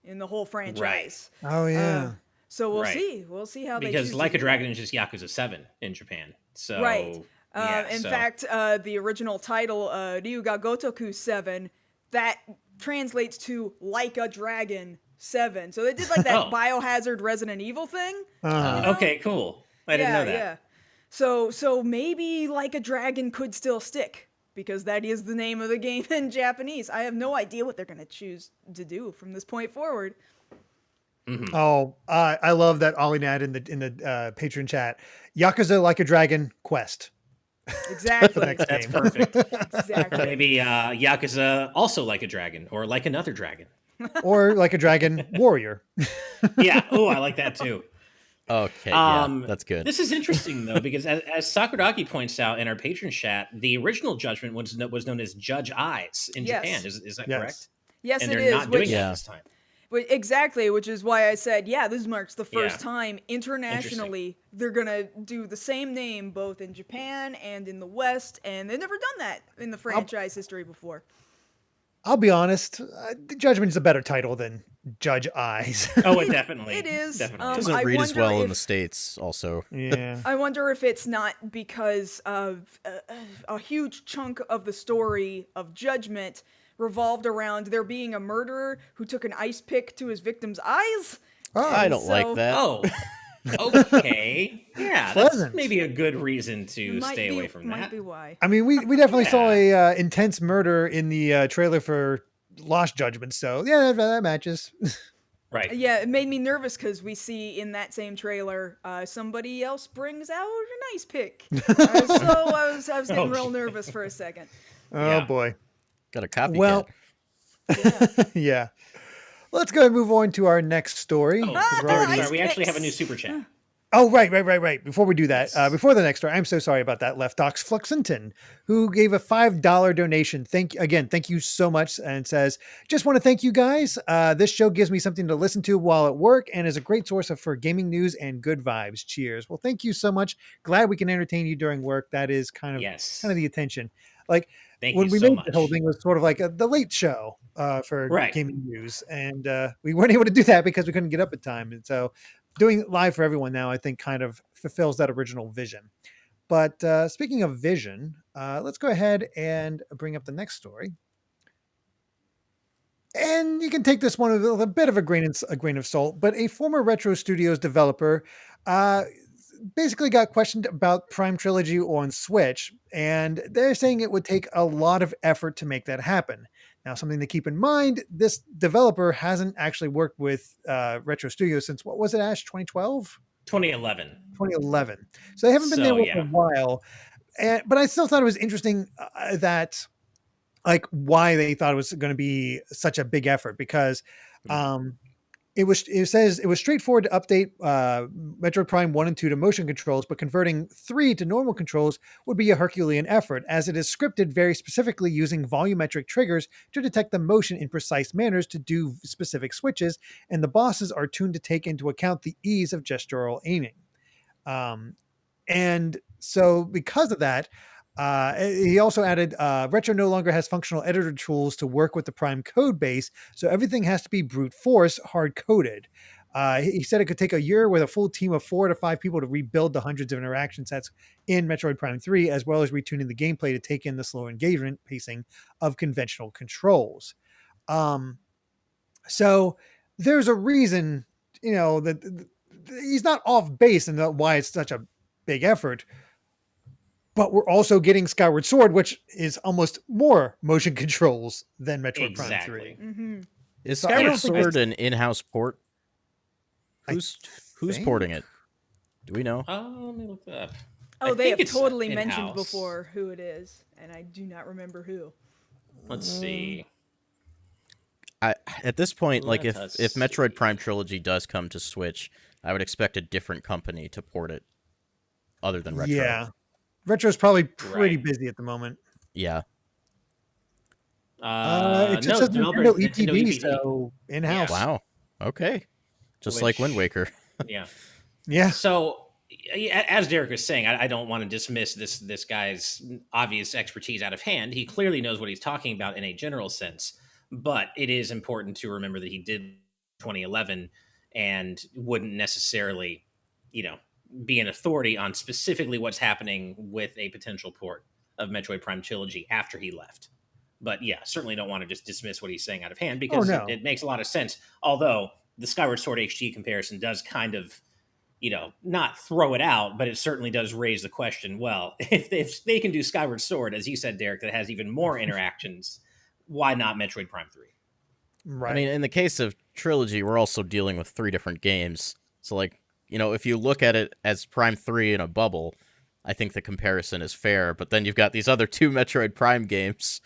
in the whole franchise. Oh yeah. So we'll Right. see. We'll see how they Because choose to Like a do Dragon is just Yakuza 7 in Japan. So Right. yeah, In so- fact, the original title, Ryu Ga Gotoku 7, that translates to Like a Dragon 7. So they did like that Oh. Biohazard Resident Evil thing. Uh-huh. Okay, cool. I didn't know that. Yeah. So maybe Like a Dragon could still stick because that is the name of the game in Japanese. I have no idea what they're going to choose to do from this point forward. Oh, I love that Olinad in the patron chat. Yakuza Like a Dragon Quest. Exactly. Next That's game. perfect. Exactly. Maybe Yakuza also Like a Dragon or Like Another Dragon. Or Like a Dragon Warrior. Yeah. Oh, I like that too. Okay, yeah, that's good. This is interesting though, because as Sakuragi points out in our patron chat, the original Judgment was known as Judge Eyes in Yes. Japan. Is that Yes. correct? Yes, And it they're is. not doing which- that Yeah. this time. Exactly, which is why I said, yeah, this marks the first Yeah. time internationally they're gonna do the same name both in Japan and in the West, and they've never done that in the franchise history before. I'll be honest, Judgment's a better title than Judge Eyes. Oh, it definitely. It is, Definitely. It doesn't I read as wonder well in if- the States, also. Yeah. I wonder if it's not because of a huge chunk of the story of Judgment revolved around there being a murderer who took an ice pick to his victim's eyes. I don't So- like that. Oh. Okay. Yeah, that's Pleasant. maybe a good reason to Might stay be- away from might that. be why. I mean, we definitely saw Yeah. a intense murder in the trailer for Lost Judgment, so yeah, that matches. Right. Yeah, it made me nervous because we see in that same trailer somebody else brings out an ice pick. So I was getting Oh, real shit. nervous for a second. Oh Yeah. boy. Got a copycat. Well, yeah. Let's go and move on to our next story. Oh, 'cause we're sorry, already- ice we actually have a new picks. super chat. Oh, right. Before we do that, Yes. before the next story, I'm so sorry about that. Left Docs Fluxington, who gave a $5 donation. Thank you so much, and says, just want to thank you guys. This show gives me something to listen to while at work and is a great source for gaming news and good vibes. Cheers. Well, thank you so much. Glad we can entertain you during work. That is kind of the attention. Like Thank when you we so made much. the whole thing was sort of like the late show for Right. gaming news, and we weren't able to do that because we couldn't get up at time, and so doing it live for everyone now, I think, kind of fulfills that original vision. But speaking of vision, let's go ahead and bring up the next story. And you can take this one with a bit of a grain of salt, but a former Retro Studios developer basically got questioned about Prime Trilogy on Switch, and they're saying it would take a lot of effort to make that happen. Now, something to keep in mind, this developer hasn't actually worked with Retro Studios since, what was it, Ash, 2012? 2011. 2011. So they haven't been there So, for yeah. a while. But I still thought it was interesting that, like, why they thought it was going to be such a big effort, because it says it was straightforward to update Metroid Prime 1 and 2 to motion controls, but converting 3 to normal controls would be a Herculean effort, as it is scripted very specifically using volumetric triggers to detect the motion in precise manners to do specific switches, and the bosses are tuned to take into account the ease of gestural aiming. And so because of that, he also added, Retro no longer has functional editor tools to work with the Prime code base, so everything has to be brute force, hard-coded. He said it could take a year with a full team of 4 to 5 people to rebuild the hundreds of interaction sets in Metroid Prime 3, as well as retuning the gameplay to take in the slow engagement pacing of conventional controls. So there's a reason, that he's not off base and why it's such a big effort. but we're also getting Skyward Sword, which is almost more motion controls than Metroid Prime 3. Mm-hmm. Is So I Skyward don't think Sword an in-house port? I Who's porting it? Do we know? Let me look it up. Oh, I they think have it's totally mentioned in-house. before who it is, and I do not remember who. Let's see. At this point, like Let if us Metroid see. Prime Trilogy does come to Switch, I would expect a different company to port it, other than Retro. Yeah. Retro's probably pretty Right. busy at the moment. Yeah. It just No, says developers Nintendo ETB, ETB. so in-house. Wow. Okay. Just like Wind Which- Waker. Yeah. Yeah. So, as Derek was saying, I don't want to dismiss this guy's obvious expertise out of hand. He clearly knows what he's talking about in a general sense, but it is important to remember that he did 2011 and wouldn't necessarily, be an authority on specifically what's happening with a potential port of Metroid Prime Trilogy after he left. But yeah, certainly don't want to just dismiss what he's saying out of hand because no. it makes a lot of sense. Although the Skyward Sword HD comparison does kind of, not throw it out, but it certainly does raise the question. Well, if they can do Skyward Sword, as you said, Derek, that has even more interactions, why not Metroid Prime 3? Right. I mean, in the case of Trilogy, we're also dealing with 3 different games. So, like, if you look at it as Prime 3 in a bubble, I think the comparison is fair. But then you've got these other 2 Metroid Prime games,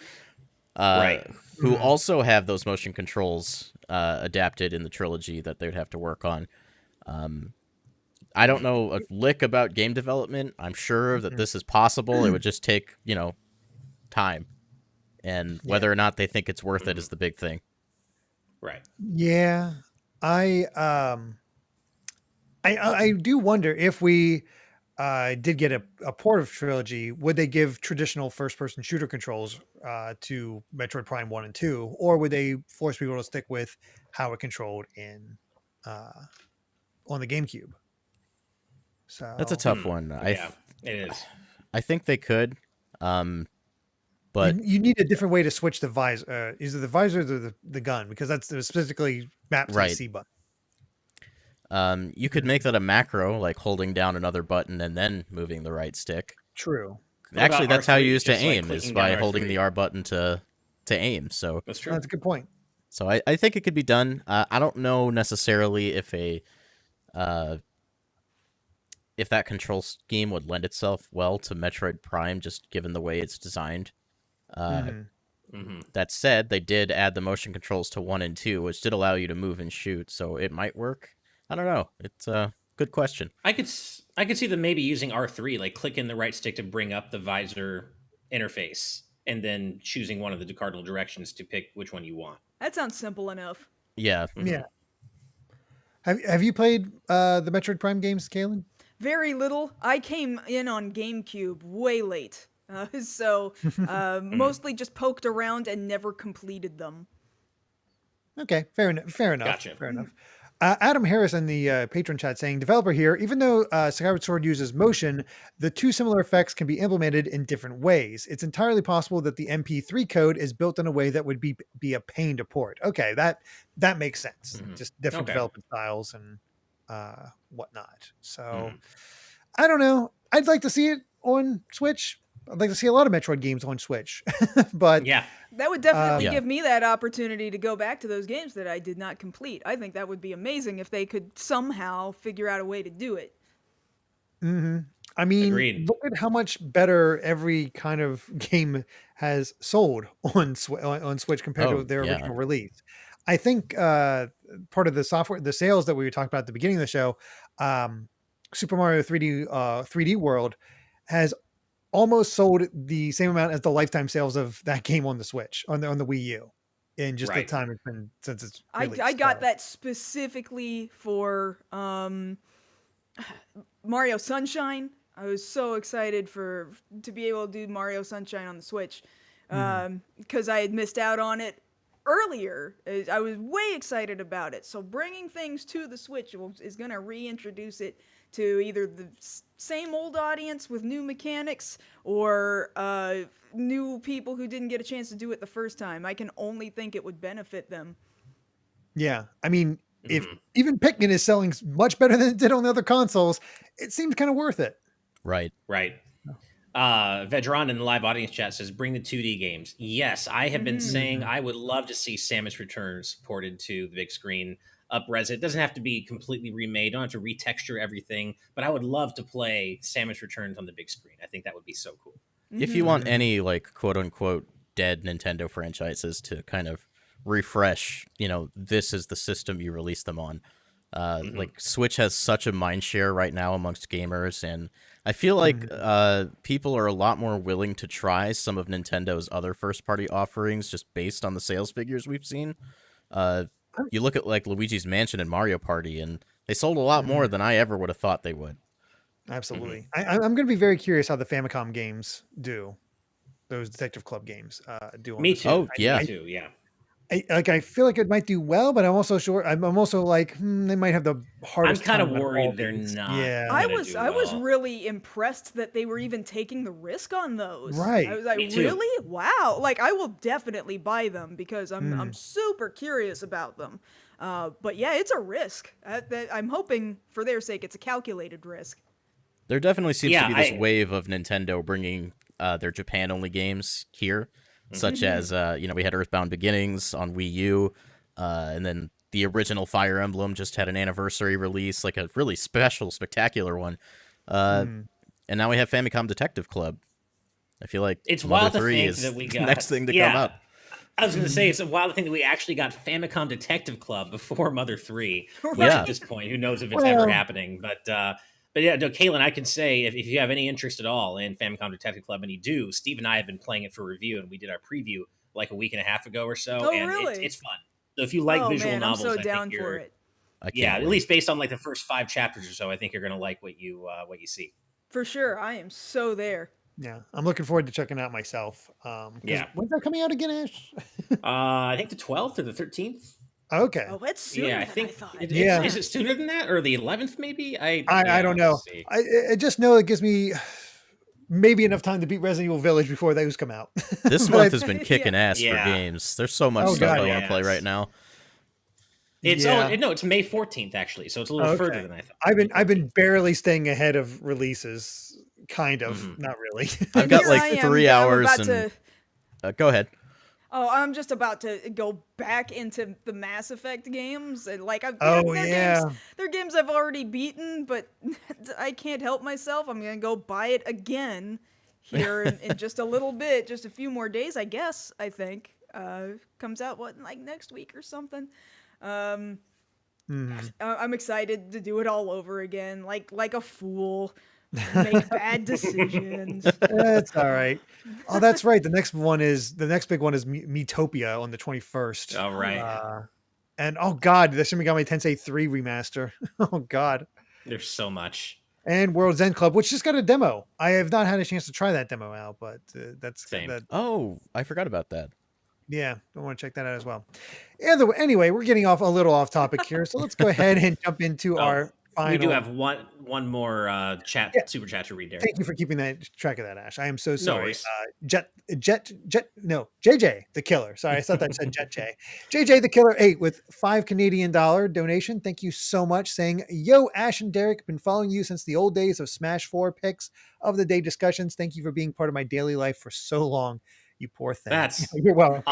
Right. who also have those motion controls adapted in the Trilogy that they'd have to work on. I don't know a lick about game development. I'm sure that this is possible. It would just take, time. And whether or not they think it's worth it is the big thing. Right. Yeah. I do wonder if we did get a port of Trilogy, would they give traditional first-person shooter controls to Metroid Prime 1 and 2, or would they force people to stick with how it controlled in on the GameCube? So That's a tough one. Yeah, it is. I think they could, but you need a different way to switch the visor. Is it the visor or the gun? Because that's specifically mapped to Right. the C button. you could make that a macro, like holding down another button and then moving the right stick. True. What Actually, about that's how R3? you use to Just, like, aim, is clicking by down holding R3. the R button to aim. So That's true. That's a good point. I think it could be done. I don't know necessarily if if that control scheme would lend itself well to Metroid Prime, just given the way it's designed. That said, they did add the motion controls to 1 and 2, which did allow you to move and shoot, so it might work. I don't know. It's a good question. I could see them maybe using R3, like clicking the right stick to bring up the visor interface, and then choosing one of the cardinal directions to pick which one you want. That sounds simple enough. Yeah. Yeah. Have you played the Metroid Prime games, Kaylyn? Very little. I came in on GameCube way late. So mostly just poked around and never completed them. Okay, fair enough. Gotcha. Fair enough. Adam Harris in the patron chat saying, developer here, even though Skyward Sword uses motion, the 2 similar effects can be implemented in different ways. It's entirely possible that the MP3 code is built in a way that would be a pain to port. Okay, that makes sense. Just different development styles and whatnot. So I don't know. I'd like to see it on Switch. I'd like to see a lot of Metroid games on Switch. But Yeah. That would definitely Yeah. give me that opportunity to go back to those games that I did not complete. I think that would be amazing if they could somehow figure out a way to do it. I mean, Agreed. look at how much better every kind of game has sold on Switch compared to their original release. I think part of the software, the sales that we were talking about at the beginning of the show, Super Mario 3D World has almost sold the same amount as the lifetime sales of that game on the Switch, on the Wii U, in just the Right. time it's been since it's I released. got that specifically for Mario Sunshine. I was so excited to be able to do Mario Sunshine on the Switch because I had missed out on it earlier. I was way excited about it. So bringing things to the Switch is going to reintroduce it to either the same old audience with new mechanics or new people who didn't get a chance to do it the first time. I can only think it would benefit them. Yeah, I mean, if even Pikmin is selling much better than it did on the other consoles, it seems kind of worth it. Right. Right. Vedran in the live audience chat says, bring the 2D games. Yes, I have been saying Mhm. I would love to see Samus Returns ported to the big screen, up-res. It doesn't have to be completely remade. Don't have to retexture everything, but I would love to play Samus Returns on the big screen. I think that would be so cool. If you want Mhm. any like quote unquote dead Nintendo franchises to kind of refresh, this is the system you release them on. Mhm. Like Switch has such a mind share right now amongst gamers, and I feel like people are a lot more willing to try some of Nintendo's other first party offerings just based on the sales figures we've seen. Uh, you look at like Luigi's Mansion and Mario Party, and they sold a lot more Mhm. than I ever would have thought they would. Absolutely. I'm going to be very curious how the Famicom games do. Those Detective Club games do on Me this. too. Oh yeah, Me too. Yeah. I feel like it might do well, but I'm also sure. I'm also like they might have the I'm hardest kind of time out of all worried they're these. not Yeah. I gonna was do I was well. really impressed that they were even taking the risk on those. I Right. was like, Me too. really? Wow! Like, I will definitely buy them because I'm Mm. super curious about them. But yeah, it's a risk. I'm hoping for their sake it's a calculated risk. there definitely seems to Yeah, be this I. wave of Nintendo bringing their Japan only games here, such Mhm. as we had Earthbound Beginnings on Wii U, and then the original Fire Emblem just had an anniversary release, like a really special, spectacular one. Uh, Mm. and now we have Famicom Detective Club. I feel like It's Mother wild to 3 think is that we the next got. thing to come Yeah, up. I was going to say it's a wild thing that we actually got Famicom Detective Club before Mother 3, which Yeah. at this point, who knows if it's ever Well, happening. But yeah, no, Kaylin, I can say if you have any interest at all in Famicom Detective Club, and you do, Steve and I have been playing it for review, and we did our preview like a week and a half ago or so, Oh, and really? it's fun. So if you like Oh visual man, I'm so novels, I think down for you're it. I yeah, can't at wait. least based on like the first 5 chapters or so, I think you're going to like what you see. For sure, I am so there. yeah. I'm looking forward to checking it out myself. Because Yeah, when's that coming out again, Ash? I think the 12th or the 13th. Okay. Oh, it's Yeah, sooner I than I think thought. it's Yeah. is Man. it sooner than that or the 11th maybe? I Yeah, don't let's know. see. I just know it gives me maybe enough time to beat Resident Evil Village before those come out. This But month has been kicking Yeah. ass for Yeah, games. There's so much oh it stuff god, I really yeah. want to play right has. now. It's Yeah. no, it's May 14th actually, so it's a little further Okay. than I thought. I've May been 14th. barely staying ahead of releases, kind of, Hmm. not really. I've And got here like I am. 3 hours About and to. go ahead. Oh, I'm just about to go back into the Mass Effect games, and like Oh they're yeah. games I've already beaten, but I can't help myself. I'm gonna go buy it again here in just a little bit, just a few more days, I guess. I think comes out like next week or something. Um, Mhm. I'm excited to do it all over again, like a fool, make bad decisions. That's all right. Oh, that's right. The next big one is Metopia on the 21st. All Oh right, yeah. And oh god, the Shin Megami Tensei 3 remaster. Oh god. there's so much. And World's End Club, which just got a demo. I have not had a chance to try that demo out, but Same. that. Oh, I forgot about that. Yeah, I want to check that out as well. Anyway, we're getting off a little off topic here, so let's go ahead and jump into Oh, our we do final. have one more Yeah, super chat to read there. thank you for keeping that track of that, Ash. I am so No sorry. worries. JJ the Killer. Sorry, I thought that said Jet J. JJ the Killer 8 with $5 Canadian donation. Thank you so much. Saying, yo, Ash and Derek, been following you since the old days of Smash 4 picks of the day discussions. Thank you for being part of my daily life for so long. You poor thing. That's You're welcome.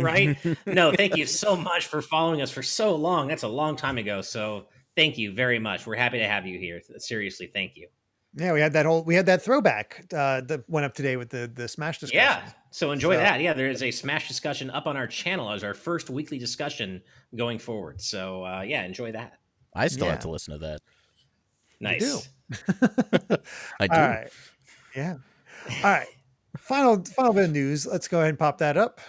right. No, thank you so much for following us for so long. That's a long time ago. So thank you very much. We're happy to have you here. Seriously, thank you. Yeah, we had that throwback that went up today with the Smash discussion. Yeah. So enjoy that. Yeah, there is a Smash discussion up on our channel as our first weekly discussion going forward. So yeah, enjoy that. I still have Yeah. to listen to that. Nice. I do. All right. Yeah. All right. Final bit of news. Let's go ahead and pop that up.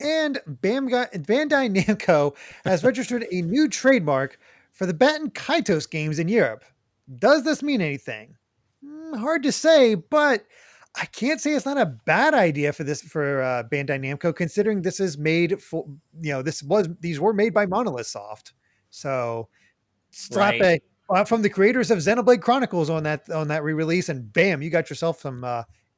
And Bandai Namco has registered a new trademark for the Baten Kaitos games in Europe. Does this mean anything? Hard to say, but I can't say it's not a bad idea for Bandai Namco, considering this is made for these were made by Monolith Soft. So slap Right. from the creators of Xenoblade Chronicles on that re-release, and bam, you got yourself some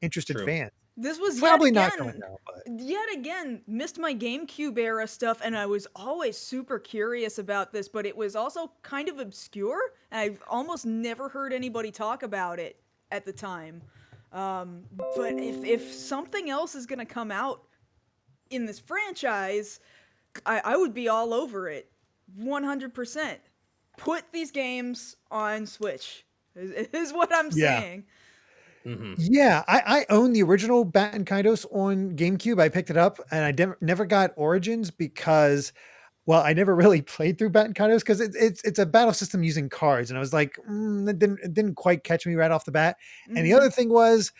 interested True. fans. This was Probably yet not again, coming out, but yet again, missed my GameCube era stuff, and I was always super curious about this, but it was also kind of obscure, and I've almost never heard anybody talk about it at the time. But if something else is gonna come out in this franchise, I would be all over it, 100%. Put these games on Switch, is what I'm Yeah. saying. yeah, I own the original Baten Kaitos on GameCube. I picked it up and I never got Origins because, well, I never really played through Baten Kaitos because it's a battle system using cards, and I was like, it didn't quite catch me right off the bat. And the other thing was,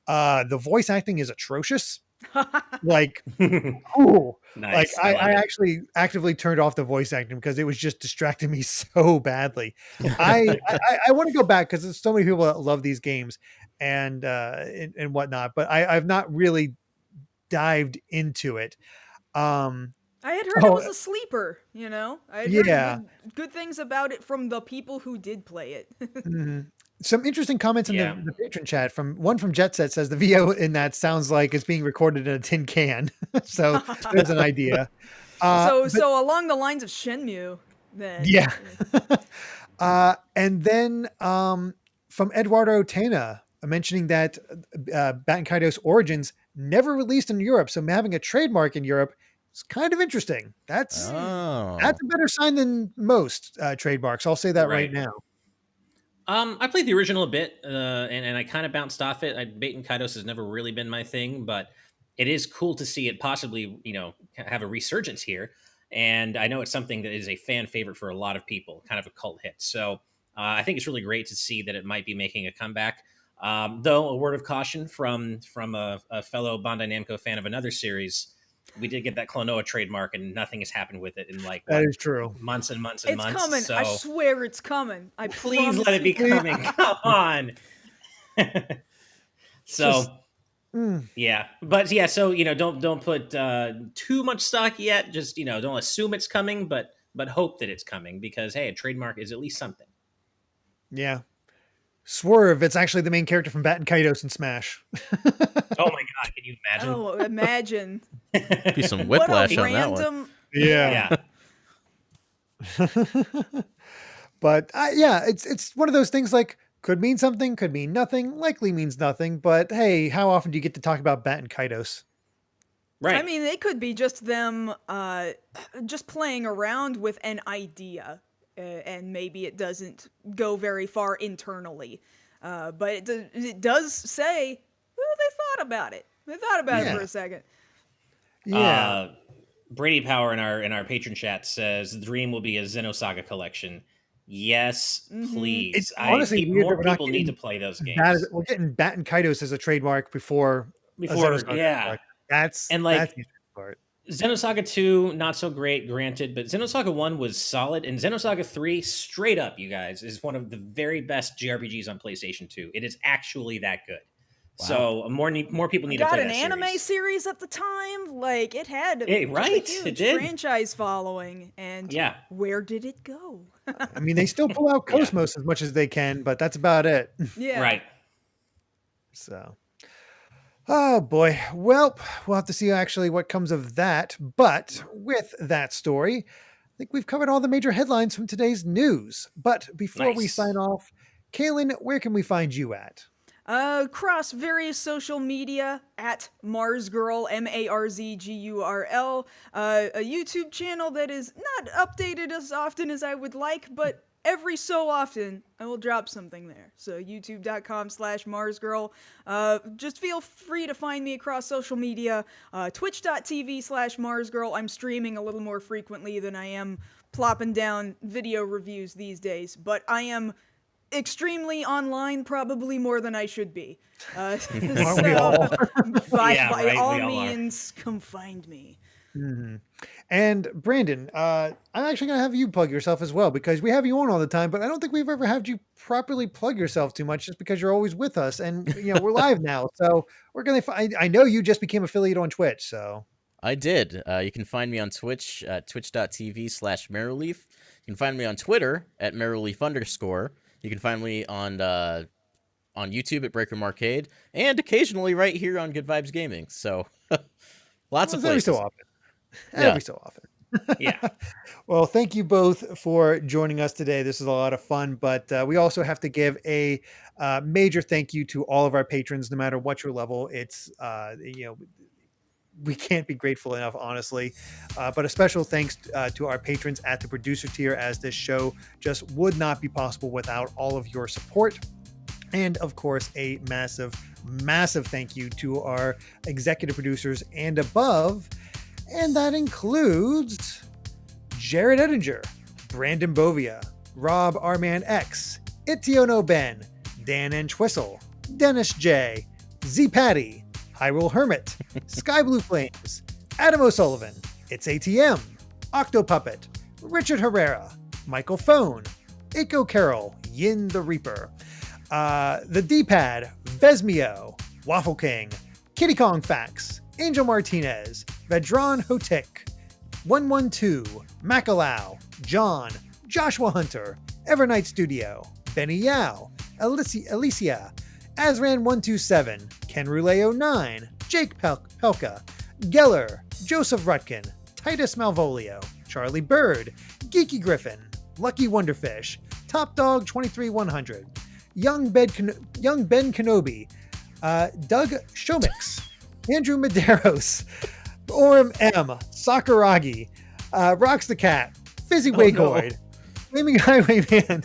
the voice acting is atrocious. Like, ooh, like Nice. I love I it. actually actively turned off the voice acting because it was just distracting me so badly. I want to go back because there's so many people that love these games and whatnot, but I've not really dived into it. Um, I had heard it was a sleeper, you know? I had yeah. heard good things about it from the people who did play it. Mhm. Some interesting comments in Yeah. the patron chat from Jet Set says the VO in that sounds like it's being recorded in a tin can. So there's an idea. so But so along the lines of Shenmue, then. yeah. And then from Eduardo Tena mentioning that Baten Kaitos Origins never released in Europe, so having a trademark in Europe is kind of interesting. That's Oh. a better sign than most trademarks. I'll say that right Right. now. I played the original a bit, and I kind of bounced off it. Baten Kaitos has never really been my thing, but it is cool to see it possibly, have a resurgence here. And I know it's something that is a fan favorite for a lot of people, kind of a cult hit. So I think it's really great to see that it might be making a comeback. Though a word of caution from a fellow Bandai Namco fan of another series, we did get that Klonoa trademark, and nothing has happened with it in That what, is true. months and months and It's months. coming. So I swear it's coming. I please promise let it be you. coming. Come on. So Just- yeah, but yeah, so don't put too much stock yet. Just don't assume it's coming, but hope that it's coming, because hey, a trademark is at least something. Yeah. Swerve, it's actually the main character from Baten Kaitos in Smash. Oh my god, can you imagine? Oh, imagine. Be some What a whiplash on that one. random. Yeah. But yeah, it's one of those things like could mean something, could mean nothing, likely means nothing. But hey, how often do you get to talk about Baten Kaitos? Right. I mean, it could be just them just playing around with an idea, and maybe it doesn't go very far internally. But it does say, well, they thought about it. They thought about it Yeah. for a second. Yeah. Brady Power in our patron chat says the dream will be a Xenosaga collection. Yes, please. It's honestly weird that More we're not people need to getting play those that games. we're getting Baten Kaitos as a trademark before a Before, Xenosaga yeah. trademark. That's And, like, that's the interesting part. Xenosaga 2, not so great, granted, but Xenosaga 1 was solid, and Xenosaga 3, straight up, you guys, is one of the very best JRPGs on PlayStation 2. It is actually that good. Wow. So more people need to Got play an that anime series. series at the time. Like it had Hey, just right, a it huge did. franchise following, and Yeah. where did it go? I mean, they still pull out Yeah. Cosmos as much as they can, but that's about it. Yeah. Right. So, oh boy. Well, we'll have to see actually what comes of that. But with that story, I think we've covered all the major headlines from today's news. But before we Nice. sign off, Kaylyn, where can we find you at? Across various social media at MarzGurl, MarzGurl, a YouTube channel that is not updated as often as I would like, but every so often I will drop something there. So youtube.com/MarzGurl. Just feel free to find me across social media. Twitch.tv/MarzGurl. I'm streaming a little more frequently than I am plopping down video reviews these days, but I am extremely online, probably more than I should be. Aren't we all? By Yeah, right, all we all are. means, come find me. And Brandon, I'm actually going to have you plug yourself as well because we have you on all the time, but I don't think we've ever had you properly plug yourself too much just because you're always with us. And, we're live now. So we're going to, I know you just became affiliate on Twitch. So I did. You can find me on Twitch at twitch.tv/Merrowleaf. You can find me on Twitter at Merrowleaf_. You can find me on on YouTube at Breakroom Arcade, and occasionally right here on Good Vibes Gaming. So lots of places. Every so often. Yeah. Every so often. Yeah. Well, thank you both for joining us today. This is a lot of fun, but we also have to give a major thank you to all of our patrons, no matter what your level. It's, we can't be grateful enough, honestly. But a special thanks to our patrons at the producer tier, as this show just would not be possible without all of your support. And of course, a massive, massive thank you to our executive producers and above. And that includes Jared Ettinger, Brandon Bovia, Rob Arman X, Itiono Ben, Dan Entwistle, Dennis J, Z Patty, Hyrule Hermit, Sky Blue Flames, Adam O'Sullivan, It's ATM, Octopuppet, Richard Herrera, Michael Phone, Aiko Carroll, Yin the Reaper, The D-Pad, Vesmio, Waffle King, Kitty Kong Fax, Angel Martinez, Vedran Hotik, 112, Macalau, John, Joshua Hunter, Evernight Studio, Benny Yao, Alicia, Azran127, Ken Roulette 09, Jake Pelka, Geller, Joseph Rutkin, Titus Malvolio, Charlie Bird, Geeky Griffin, Lucky Wonderfish, Top Dog 23100, Young Ben Kenobi, Doug Shomix, Andrew Medeiros, Orem M, Sakuragi, Rocks the Cat, Fizzy Wagoid, Flaming Highwayman,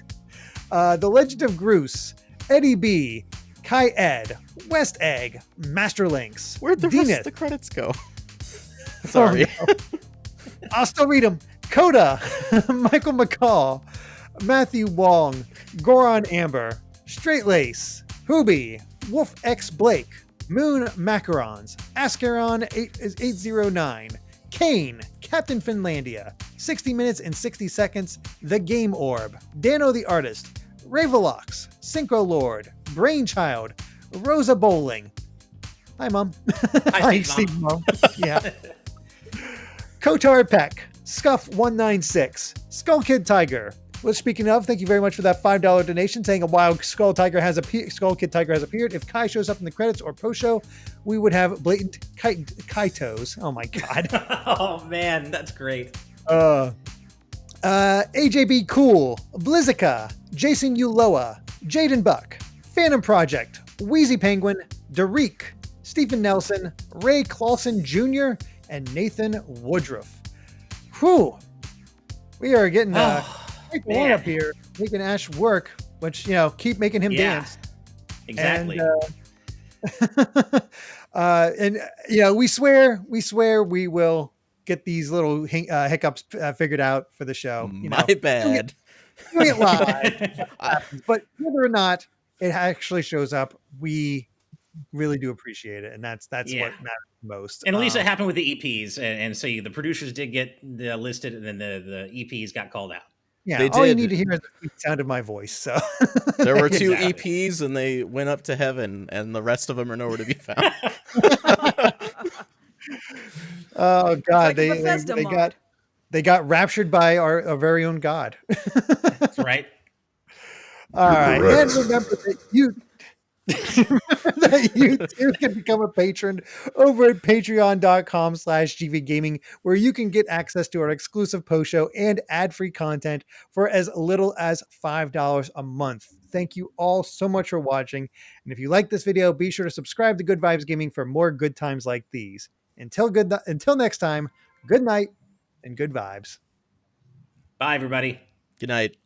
The Legend of Groose, Eddie B, Kai Ed, West Egg, Master Links. Where'd the Denith, rest of the credits go? Sorry. Oh, no. I'll still read them. Coda, Michael McCall, Matthew Wong, Goron Amber, Straight Lace, Hoobie, Wolf X Blake, Moon Macarons, Ascaron 809, Kane, Captain Finlandia, 60 Minutes and 60 Seconds, The Game Orb, Dano the Artist, Ravelox, Synchro Lord, Brainchild, Rosa Bowling. Hi, Mom. Hi, Steve, Mom. Yeah. Kotar Peck, Scuff196, Skull Kid Tiger. Well, speaking of, thank you very much for that $5 donation, saying a wild Skull Kid Tiger has appeared. If Kai shows up in the credits or post-show, we would have blatant Kaitos. Oh my god. Oh man, that's great. AJB Cool, Blizzica, Jason Uloa, Jaden Buck, Phantom Project, Wheezy Penguin, Derek, Stephen Nelson, Ray Clausen Jr., and Nathan Woodruff. Whew. We are getting one up here, making Ash work, which, keep making him dance. Exactly. And we swear we will get these little hiccups figured out for the show. My bad. Doing it live. But whether or not it actually shows up, we really do appreciate it, and that's what matters most. And at least it happened with the EPs, and so the producers did get listed, and then the EPs got called out. Yeah, all you need to hear is the sound of my voice. So there were two EPs, and they went up to heaven, and the rest of them are nowhere to be found. Oh God, like they got raptured by our very own God. That's right. All right, and remember that you too can become a patron over at patreon.com/gvgaming, where you can get access to our exclusive post show and ad-free content for as little as $5 a month. Thank you all so much for watching. And if you like this video, be sure to subscribe to Good Vibes Gaming for more good times like these. Until next time, good night and good vibes. Bye, everybody. Good night.